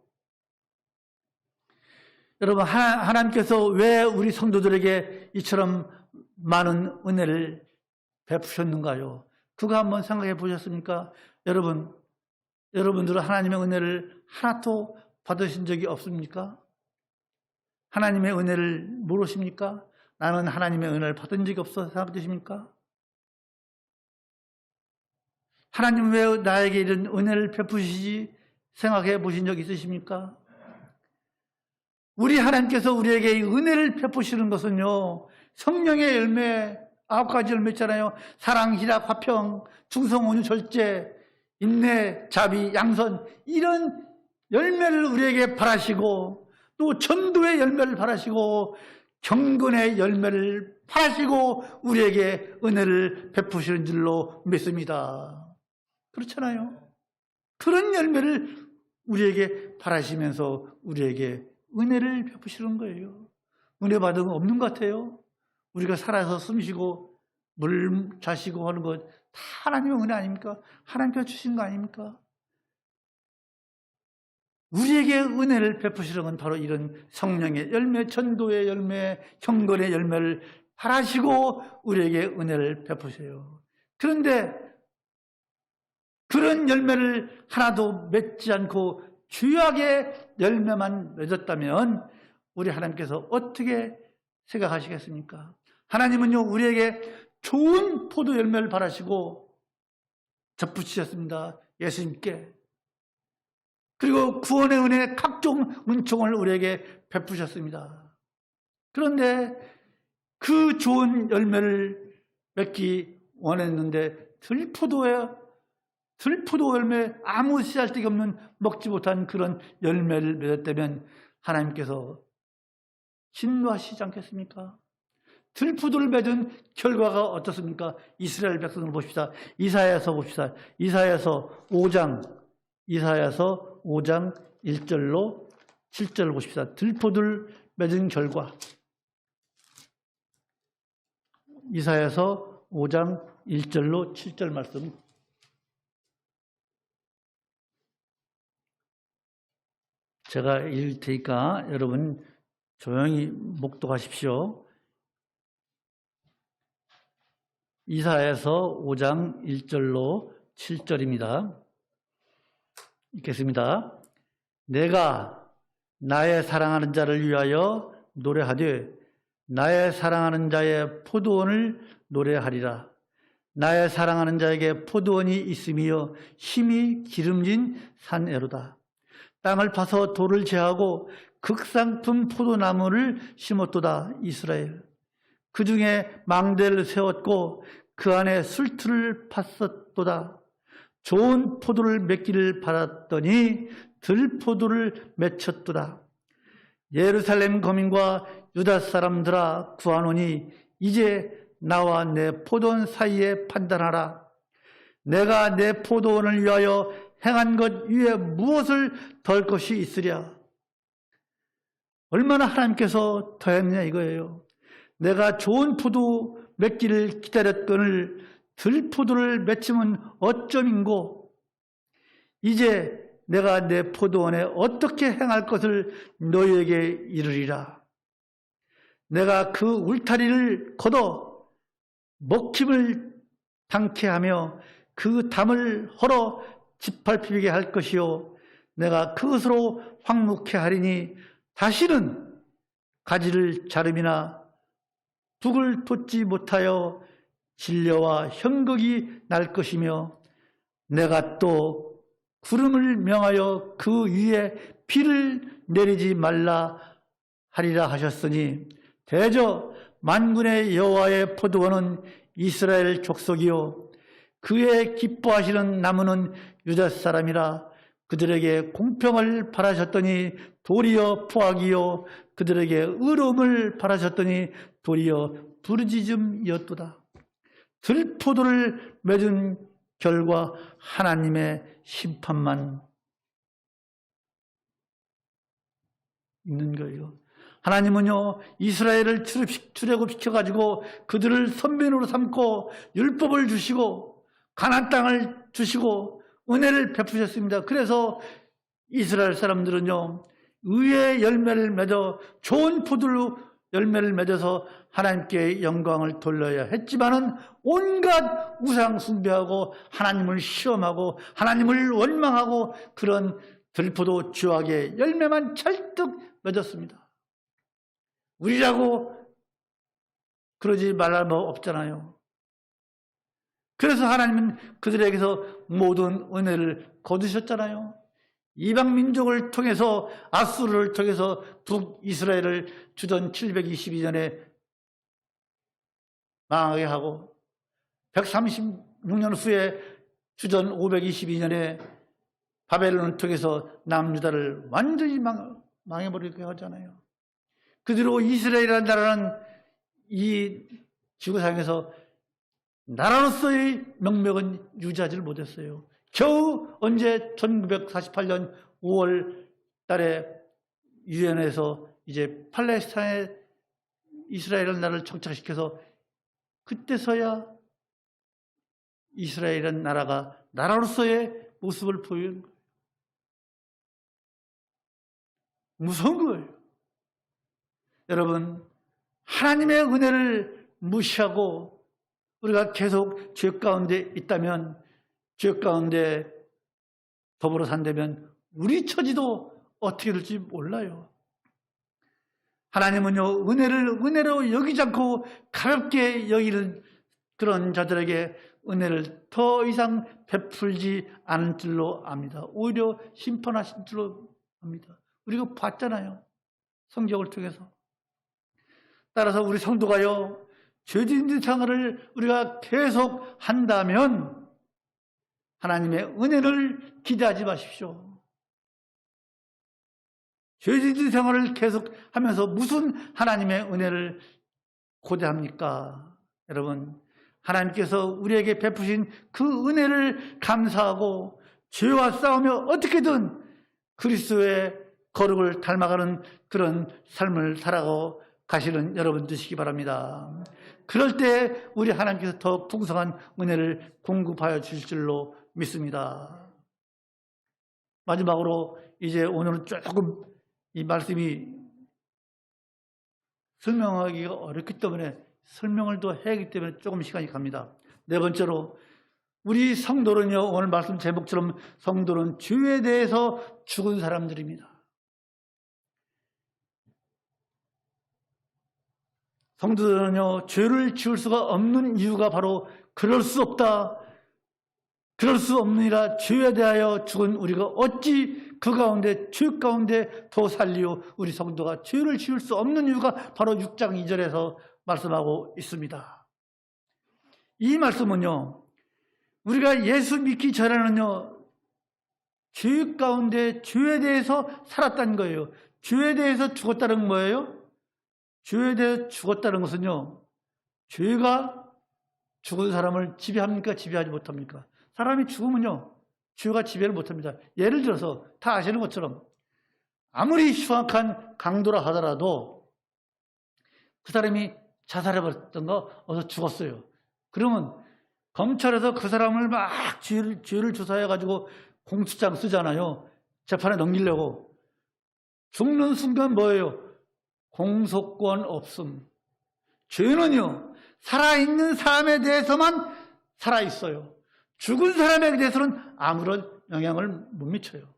여러분, 하나님께서 왜 우리 성도들에게 이처럼 많은 은혜를 베푸셨는가요? 그거 한번 생각해 보셨습니까? 여러분들은 하나님의 은혜를 하나도 받으신 적이 없습니까? 하나님의 은혜를 모르십니까? 나는 하나님의 은혜를 받은 적이 없어 생각되십니까? 하나님 왜 나에게 이런 은혜를 베푸시지 생각해 보신 적 있으십니까? 우리 하나님께서 우리에게 이 은혜를 베푸시는 것은요, 성령의 열매, 9가지 열매 있잖아요. 사랑, 희락, 화평, 충성, 온유, 절제, 인내, 자비, 양선, 이런 열매를 우리에게 바라시고 또 전도의 열매를 바라시고 경건의 열매를 바라시고 우리에게 은혜를 베푸시는 줄로 믿습니다. 그렇잖아요. 그런 열매를 우리에게 바라시면서 우리에게 은혜를 베푸시는 거예요. 은혜 받은 거 없는 것 같아요. 우리가 살아서 숨쉬고 물 자시고 하는 것 다 하나님의 은혜 아닙니까? 하나님께서 주신 거 아닙니까? 우리에게 은혜를 베푸시는 건 바로 이런 성령의 열매, 전도의 열매, 경건의 열매를 바라시고 우리에게 은혜를 베푸세요. 그런데 그런 열매를 하나도 맺지 않고 주약의 열매만 맺었다면 우리 하나님께서 어떻게 생각하시겠습니까? 하나님은요, 우리에게 좋은 포도 열매를 바라시고 접붙이셨습니다. 예수님께. 그리고 구원의 은혜 각종 은총을 우리에게 베푸셨습니다. 그런데 그 좋은 열매를 맺기 원했는데 들포도 열매, 아무 씨알데기 없는 먹지 못한 그런 열매를 맺었다면 하나님께서 진노하시지 않겠습니까? 들포도를 맺은 결과가 어떻습니까? 이스라엘 백성을 봅시다. 이사야서 봅시다. 이사야서 5장 1절로 7절을 보십시다. 들포도를 맺은 결과. 이사야서 5장 1절로 7절 말씀. 제가 읽을 테니까 여러분 조용히 목독하십시오. 이사야서 5장 1절로 7절입니다. 읽겠습니다. 내가 나의 사랑하는 자를 위하여 노래하되 나의 사랑하는 자의 포도원을 노래하리라. 나의 사랑하는 자에게 포도원이 있으며 힘이 기름진 산에로다. 땅을 파서 돌을 제하고 극상품 포도나무를 심었도다. 이스라엘. 그 중에 망대를 세웠고 그 안에 술틀을 팠었도다. 좋은 포도를 맺기를 바랐더니 들포도를 맺혔도다. 예루살렘 거민과 유다 사람들아 구하노니 이제 나와 내 포도원 사이에 판단하라. 내가 내 포도원을 위하여 행한 것 위에 무엇을 덜 것이 있으랴. 얼마나 하나님께서 더했느냐 이거예요. 내가 좋은 포도 맺기를 기다렸거늘 들포도를 맺히면 어쩌민고. 이제 내가 내 포도원에 어떻게 행할 것을 너희에게 이르리라. 내가 그 울타리를 걷어 먹힘을 당케 하며 그 담을 헐어 짓밟히게 할 것이요. 내가 그것으로 황무케 하리니 다시는 가지를 자름이나 북을 돋지 못하여 진려와 형극이 날 것이며 내가 또 구름을 명하여 그 위에 비를 내리지 말라 하리라 하셨으니 대저 만군의 여호와의 포도원은 이스라엘 족속이요 그의 기뻐하시는 나무는 유다 사람이라. 그들에게 공평을 바라셨더니 도리어 포악이요 그들에게 의로움을 바라셨더니 도리어 부르짖음이었도다. 들포도를 맺은 결과 하나님의 심판만 있는 거예요. 하나님은요 이스라엘을 출애굽시켜가지고 그들을 선민으로 삼고 율법을 주시고 가나안 땅을 주시고 은혜를 베푸셨습니다. 그래서 이스라엘 사람들은요 의의 열매를 맺어 좋은 포도로 열매를 맺어서 하나님께 영광을 돌려야 했지만은 온갖 우상 숭배하고 하나님을 시험하고 하나님을 원망하고 그런 들포도 죄악의 열매만 찰떡 맺었습니다. 우리라고 그러지 말할 뭐 없잖아요. 그래서 하나님은 그들에게서 모든 은혜를 거두셨잖아요. 이방 민족을 통해서 아수르를 통해서 북이스라엘을 주전 722년에 망하게 하고 136년 후에 주전 522년에 바벨론을 통해서 남유다를 완전히 망해버리게 하잖아요. 그대로 이스라엘이라는 나라는 이 지구상에서 나라로서의 명맥은 유지하지 못했어요. 겨우 언제 1948년 5월 달에 유엔에서 이제 팔레스타인에 이스라엘이라는 나라를 정착시켜서 그때서야 이스라엘이라는 나라가 나라로서의 모습을 보이는 거예요. 무서운 거예요. 여러분, 하나님의 은혜를 무시하고 우리가 계속 죄 가운데 있다면, 죄 가운데 더불어 산다면 우리 처지도 어떻게 될지 몰라요. 하나님은요 은혜로 여기지 않고 가볍게 여기는 그런 자들에게 은혜를 더 이상 베풀지 않은 줄로 압니다. 오히려 심판하신 줄로 압니다. 우리가 봤잖아요. 성경을 통해서. 따라서 우리 성도가요 죄짓는 생활을 우리가 계속 한다면 하나님의 은혜를 기대하지 마십시오. 죄짓는 생활을 계속 하면서 무슨 하나님의 은혜를 고대합니까? 여러분, 하나님께서 우리에게 베푸신 그 은혜를 감사하고 죄와 싸우며 어떻게든 그리스도의 거룩을 닮아가는 그런 삶을 살아가고 가시는 여러분 되시기 바랍니다. 그럴 때 우리 하나님께서 더 풍성한 은혜를 공급하여 주실 줄로 믿습니다. 마지막으로 이제 오늘은 조금 이 말씀이 설명하기가 어렵기 때문에 설명을 더 해야 하기 때문에 조금 시간이 갑니다. 네 번째로 우리 성도는요, 오늘 말씀 제목처럼 성도는 죄에 대해서 죽은 사람들입니다. 성도들은요, 죄를 지을 수가 없는 이유가 바로 그럴 수 없다, 그럴 수 없느니라 죄에 대하여 죽은 우리가 어찌 그 가운데 죄 가운데 더 살리오. 우리 성도가 죄를 지을 수 없는 이유가 바로 6장 2절에서 말씀하고 있습니다. 이 말씀은요, 우리가 예수 믿기 전에는요, 죄 가운데 죄에 대해서 살았다는 거예요. 죄에 대해서 죽었다는 건 뭐예요? 죄에 대해 죽었다는 것은요, 죄가 죽은 사람을 지배합니까? 지배하지 못합니까? 사람이 죽으면요, 죄가 지배를 못합니다. 예를 들어서 다 아시는 것처럼 아무리 흉악한 강도라 하더라도 그 사람이 자살해버렸던가 어서 죽었어요. 그러면 검찰에서 그 사람을 막 죄를 조사해가지고 공소장 쓰잖아요. 재판에 넘기려고. 죽는 순간 뭐예요? 공소권 없음. 죄는요, 살아있는 사람에 대해서만 살아있어요. 죽은 사람에 대해서는 아무런 영향을 못 미쳐요.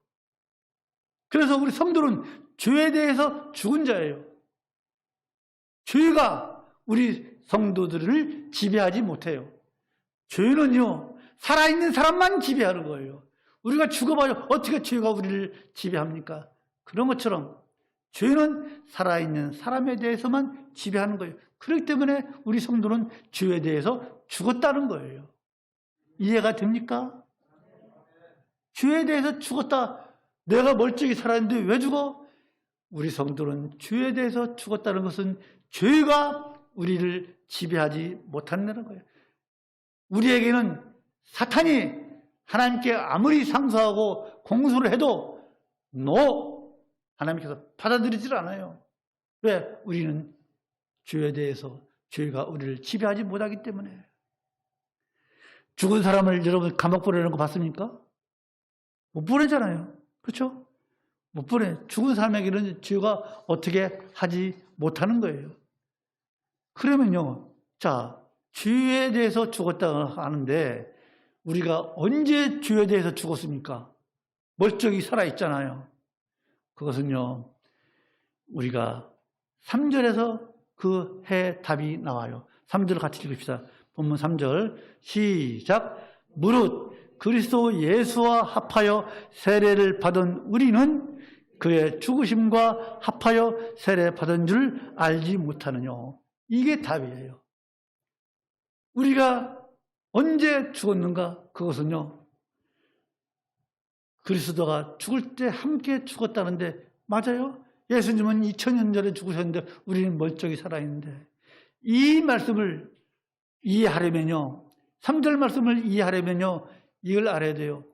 그래서 우리 성도는 죄에 대해서 죽은 자예요. 죄가 우리 성도들을 지배하지 못해요. 죄는요, 살아있는 사람만 지배하는 거예요. 우리가 죽어봐요. 어떻게 죄가 우리를 지배합니까? 그런 것처럼 죄는 살아있는 사람에 대해서만 지배하는 거예요. 그렇기 때문에 우리 성도는 죄에 대해서 죽었다는 거예요. 이해가 됩니까? 죄에 대해서 죽었다. 내가 멀쩡히 살았는데 왜 죽어? 우리 성도는 죄에 대해서 죽었다는 것은 죄가 우리를 지배하지 못한다는 거예요. 우리에게는 사탄이 하나님께 아무리 상소하고 공소를 해도 하나님께서 받아들이질 않아요. 왜? 우리는 죄에 대해서 죄가 우리를 지배하지 못하기 때문에. 죽은 사람을 여러분 감옥 보내는 거 봤습니까? 못 보내잖아요. 그렇죠? 못 보내. 죽은 사람에게는 죄가 어떻게 하지 못하는 거예요. 그러면요, 자, 죄에 대해서 죽었다고 하는데 우리가 언제 죄에 대해서 죽었습니까? 멀쩡히 살아있잖아요. 그것은요, 우리가 3절에서 그 해답이 나와요. 3절 같이 읽읍시다. 본문 3절 시작. 무릇 그리스도 예수와 합하여 세례를 받은 우리는 그의 죽으심과 합하여 세례 받은 줄 알지 못하느냐. 이게 답이에요. 우리가 언제 죽었는가? 그것은요, 그리스도가 죽을 때 함께 죽었다는데 맞아요? 예수님은 2000년 전에 죽으셨는데 우리는 멀쩡히 살아있는데, 이 말씀을 이해하려면요, 3절 말씀을 이해하려면요, 이걸 알아야 돼요.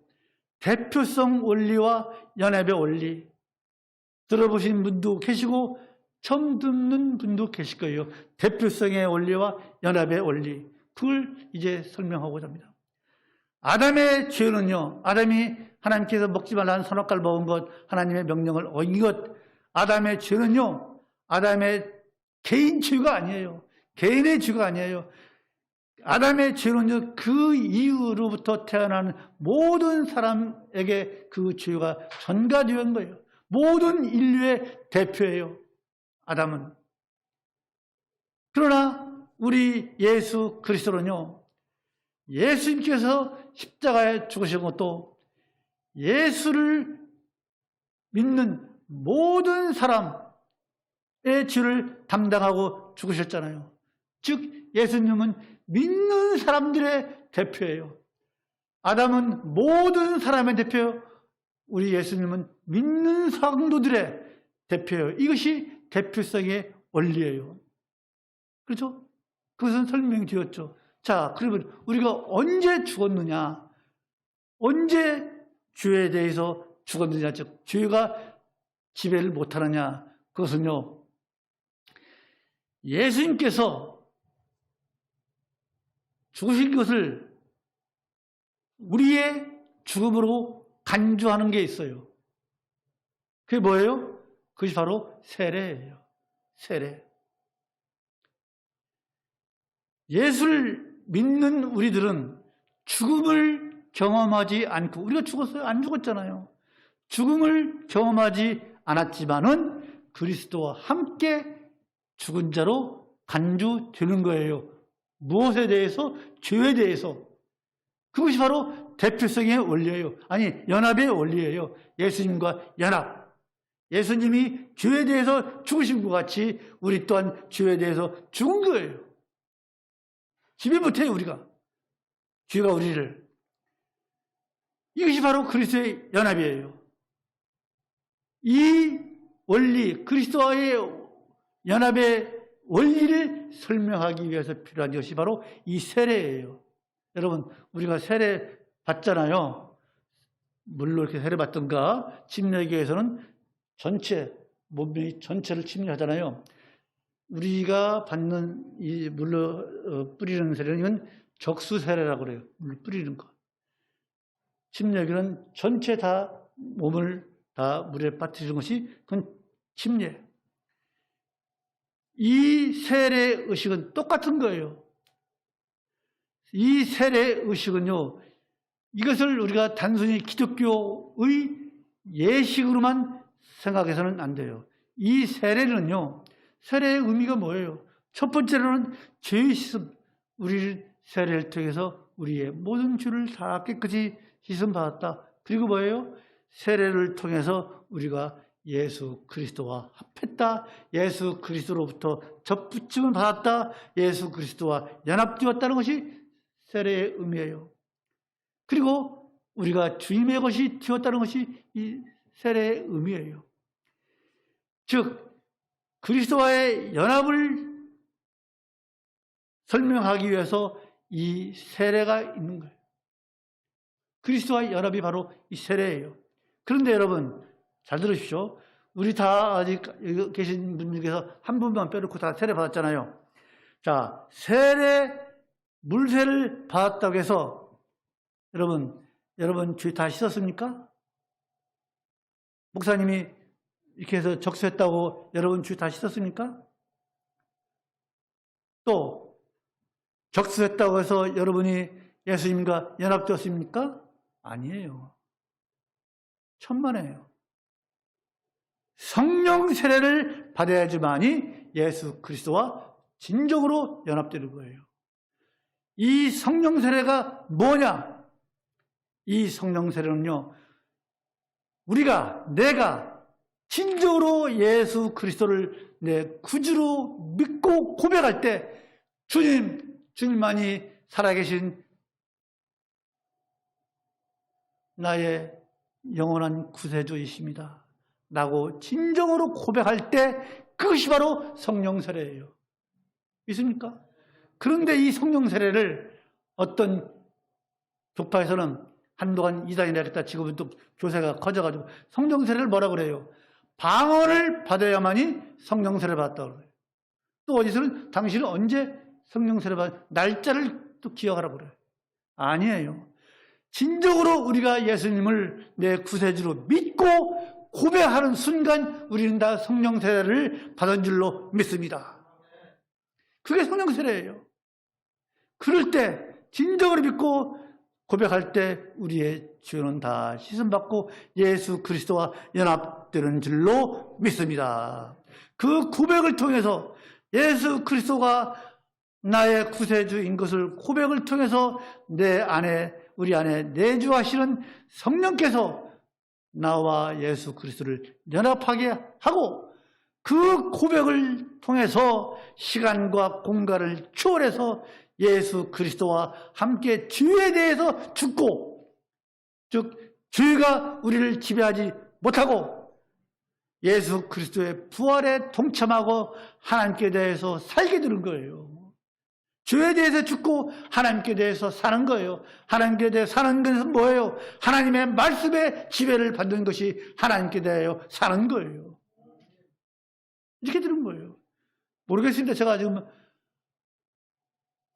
대표성 원리와 연합의 원리, 들어보신 분도 계시고 처음 듣는 분도 계실 거예요. 대표성의 원리와 연합의 원리, 그걸 이제 설명하고자 합니다. 아담의 죄는요, 아담이 하나님께서 먹지 말라는 선악과를 먹은 것, 하나님의 명령을 어긴 것, 아담의 죄는요, 아담의 개인 죄가 아니에요. 개인의 죄가 아니에요. 아담의 죄는요, 그 이후로부터 태어난 모든 사람에게 그 죄가 전가되는 거예요. 모든 인류의 대표예요, 아담은. 그러나 우리 예수 그리스도는요, 예수님께서 십자가에 죽으신 것도 예수를 믿는 모든 사람의 죄를 담당하고 죽으셨잖아요. 즉 예수님은 믿는 사람들의 대표예요. 아담은 모든 사람의 대표예요. 우리 예수님은 믿는 성도들의 대표예요. 이것이 대표성의 원리예요. 그렇죠? 그것은 설명이 되었죠. 자, 그러면 우리가 언제 죽었느냐? 언제 죄에 대해서 죽었느냐? 즉, 죄가 지배를 못하느냐? 그것은요, 예수님께서 죽으신 것을 우리의 죽음으로 간주하는 게 있어요. 그게 뭐예요? 그것이 바로 세례예요. 세례. 예수를 믿는 우리들은 죽음을 경험하지 않고, 우리가 죽었어요? 안 죽었잖아요. 죽음을 경험하지 않았지만은 그리스도와 함께 죽은 자로 간주되는 거예요. 무엇에 대해서? 죄에 대해서. 그것이 바로 대표성의 원리예요. 아니, 연합의 원리예요. 예수님과 연합. 예수님이 죄에 대해서 죽으신 것 같이 우리 또한 죄에 대해서 죽은 거예요. 지배 못해요, 우리가. 죄가 우리를. 이것이 바로 그리스도의 연합이에요. 이 원리, 그리스도와의 연합의 원리를 설명하기 위해서 필요한 것이 바로 이 세례예요. 여러분, 우리가 세례 받잖아요. 물로 이렇게 세례 받던가, 침례교에서는 전체, 몸의 전체를 침례하잖아요. 우리가 받는 이 물로 뿌리는 세례는 적수 세례라고 그래요. 물 뿌리는 거. 침례교는 전체 다 몸을 다 물에 빠뜨리는 것이 그건 침례. 이 세례 의식은 똑같은 거예요. 이 세례 의식은요, 이것을 우리가 단순히 기독교의 예식으로만 생각해서는 안 돼요. 이 세례는요, 세례의 의미가 뭐예요? 첫 번째로는 죄의 씻음, 우리를 세례를 통해서 우리의 모든 죄를 다 깨끗이 씻음 받았다. 그리고 뭐예요? 세례를 통해서 우리가 예수 그리스도와 합했다. 예수 그리스도로부터 접붙임을 받았다. 예수 그리스도와 연합되었다는 것이 세례의 의미예요. 그리고 우리가 주님의 것이 되었다는 것이 이 세례의 의미예요. 즉, 그리스도와의 연합을 설명하기 위해서 이 세례가 있는 거예요. 그리스도와의 연합이 바로 이 세례예요. 그런데 여러분, 잘 들으십시오. 우리 다 아직 여기 계신 분 중에서 한 분만 빼놓고 다 세례 받았잖아요. 자, 물세를 받았다고 해서 여러분 죄 다 씻었습니까? 목사님이 이렇게 해서 적수했다고 여러분 죄 다 씻었습니까? 또 적수했다고 해서 여러분이 예수님과 연합되었습니까? 아니에요. 천만에요. 성령 세례를 받아야지만이 예수 그리스도와 진정으로 연합되는 거예요. 이 성령 세례가 뭐냐? 이 성령 세례는요, 내가 진정으로 예수 그리스도를 내 구주로 믿고 고백할 때 주님만이 살아계신 나의 영원한 구세주이십니다 라고 진정으로 고백할 때 그것이 바로 성령 세례예요. 믿습니까? 그런데 이 성령 세례를 어떤 교파에서는 한동안 이단이 되겠다 지금은 또 교세가 커져가지고 성령 세례를 뭐라고 그래요? 방언을 받아야만이 성령 세례를 받았다고 그래요. 또 어디서는 당신은 언제 성령 세례를 받았 날짜를 또 기억하라고 그래요. 아니에요. 진정으로 우리가 예수님을 내 구세주로 믿고 고백하는 순간 우리는 다 성령 세례를 받은 줄로 믿습니다. 그게 성령 세례예요. 그럴 때 진정으로 믿고 고백할 때 우리의 죄는 다 씻음받고 예수 그리스도와 연합되는 줄로 믿습니다. 그 고백을 통해서 예수 그리스도가 나의 구세주인 것을 고백을 통해서 우리 안에 내주하시는 성령께서 나와 예수 그리스도를 연합하게 하고 그 고백을 통해서 시간과 공간을 초월해서 예수 그리스도와 함께 죄에 대해서 죽고, 즉 죄가 우리를 지배하지 못하고 예수 그리스도의 부활에 동참하고 하나님께 대해서 살게 되는 거예요. 죄에 대해서 죽고 하나님께 대해서 사는 거예요. 하나님께 대해서 사는 것은 뭐예요? 하나님의 말씀의 지배를 받는 것이 하나님께 대하여 사는 거예요. 이렇게 되는 거예요. 모르겠습니다. 제가 지금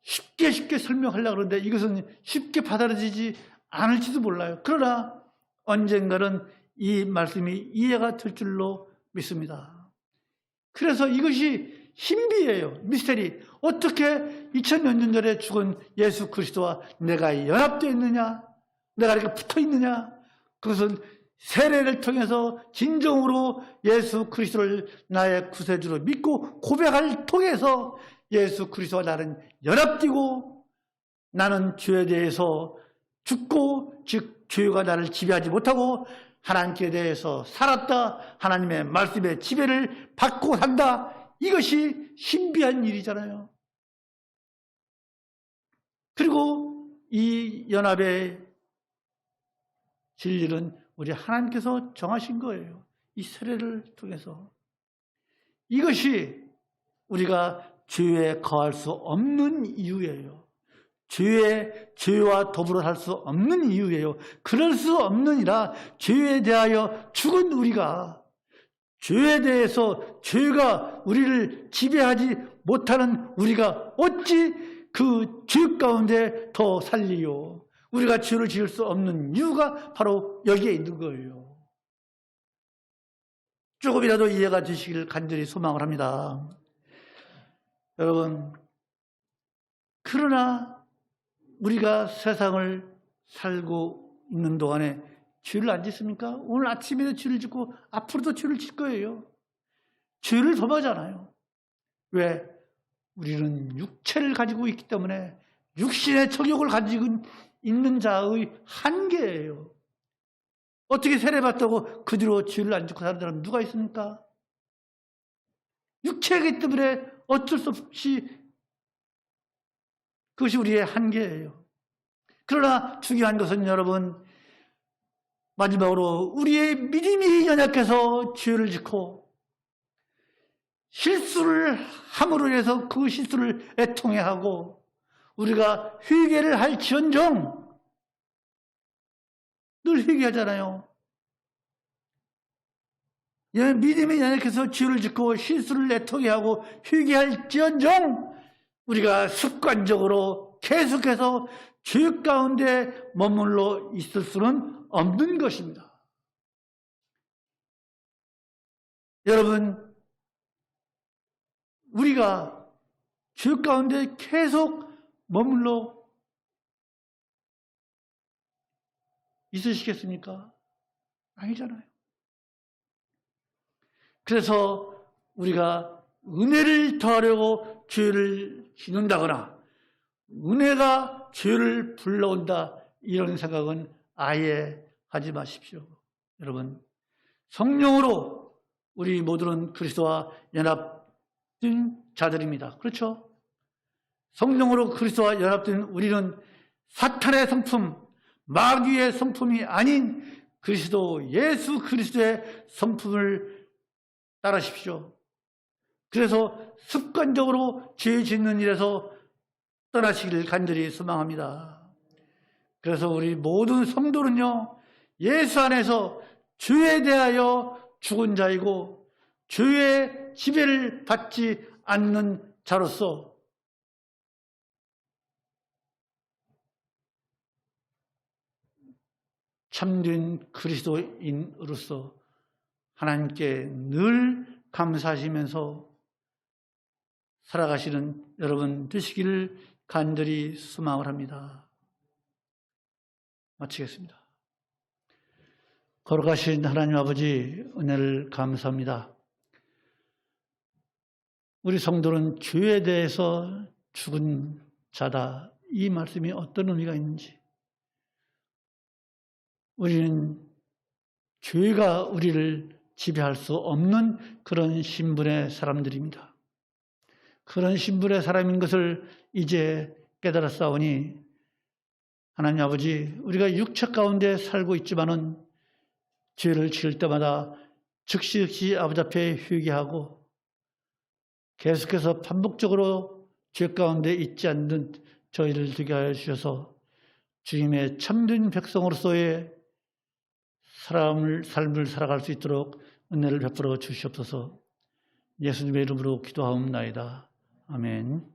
쉽게 설명하려고 그러는데 이것은 쉽게 받아들이지 않을지도 몰라요. 그러나 언젠가는 이 말씀이 이해가 될 줄로 믿습니다. 그래서 이것이 신비예요. 미스테리. 어떻게 2000년 전에 죽은 예수 그리스도와 내가 연합되어 있느냐? 내가 이렇게 붙어 있느냐? 그것은 세례를 통해서 진정으로 예수 그리스도를 나의 구세주로 믿고 고백을 통해서 예수 그리스도와 나는 연합되고 나는 죄에 대해서 죽고 즉 죄가 나를 지배하지 못하고 하나님께 대해서 살았다. 하나님의 말씀의 지배를 받고 산다. 이것이 신비한 일이잖아요. 그리고 이 연합의 진리는 우리 하나님께서 정하신 거예요. 이 세례를 통해서. 이것이 우리가 죄에 거할 수 없는 이유예요. 죄와 더불어 살 수 없는 이유예요. 그럴 수 없느니라 죄에 대하여 죽은 우리가 죄에 대해서 죄가 우리를 지배하지 못하는 우리가 어찌 그 죄 가운데 더 살리요. 우리가 죄를 지을 수 없는 이유가 바로 여기에 있는 거예요. 조금이라도 이해가 되시길 간절히 소망을 합니다. 여러분, 그러나 우리가 세상을 살고 있는 동안에 죄를 안 짓습니까? 오늘 아침에도 죄를 짓고 앞으로도 죄를 질 거예요. 죄를 범하잖아요. 왜? 우리는 육체를 가지고 있기 때문에 육신의 정욕을 가지고 있는 자의 한계예요. 어떻게 세례받다고 그 뒤로 죄를 안 짓고 사는 사람 누가 있습니까? 육체이기 때문에 어쩔 수 없이 그것이 우리의 한계예요. 그러나 중요한 것은 여러분, 마지막으로 우리의 믿음이 연약해서 죄를 짓고 실수를 함으로 인해서 그 실수를 애통해하고 우리가 회개를 할지언정 늘 회개하잖아요. 믿음이 연약해서 죄를 짓고 실수를 애통해하고 회개할지언정 우리가 습관적으로 계속해서 죄 가운데 머물러 있을 수는 없는 것입니다. 여러분, 우리가 죄 가운데 계속 머물러 있으시겠습니까? 아니잖아요. 그래서 우리가 은혜를 더하려고 죄를 짓는다거나 은혜가 죄를 불러온다 이런 생각은 아예 하지 마십시오. 여러분, 성령으로 우리 모두는 그리스도와 연합된 자들입니다. 그렇죠? 성령으로 그리스도와 연합된 우리는 사탄의 성품, 마귀의 성품이 아닌 그리스도, 예수 그리스도의 성품을 따르십시오. 그래서 습관적으로 죄 짓는 일에서 떠나시기를 간절히 소망합니다. 그래서 우리 모든 성도는요, 예수 안에서 죄에 대하여 죽은 자이고 죄의 지배를 받지 않는 자로서 참된 그리스도인으로서 하나님께 늘 감사하시면서 살아가시는 여러분 되시기를 간절히 소망을 합니다. 마치겠습니다. 거룩하신 하나님 아버지, 은혜를 감사합니다. 우리 성도는 죄에 대해서 죽은 자다. 이 말씀이 어떤 의미가 있는지, 우리는 죄가 우리를 지배할 수 없는 그런 신분의 사람들입니다. 그런 신분의 사람인 것을 이제 깨달았사오니 하나님 아버지, 우리가 육체 가운데 살고 있지만은 죄를 지을 때마다 즉시 아버지 앞에 회개하고 계속해서 반복적으로 죄 가운데 있지 않는 저희를 되게 하여 주셔서 주님의 참된 백성으로서의 삶을 살아갈 수 있도록 은혜를 베풀어 주시옵소서. 예수님의 이름으로 기도하옵나이다. 아멘.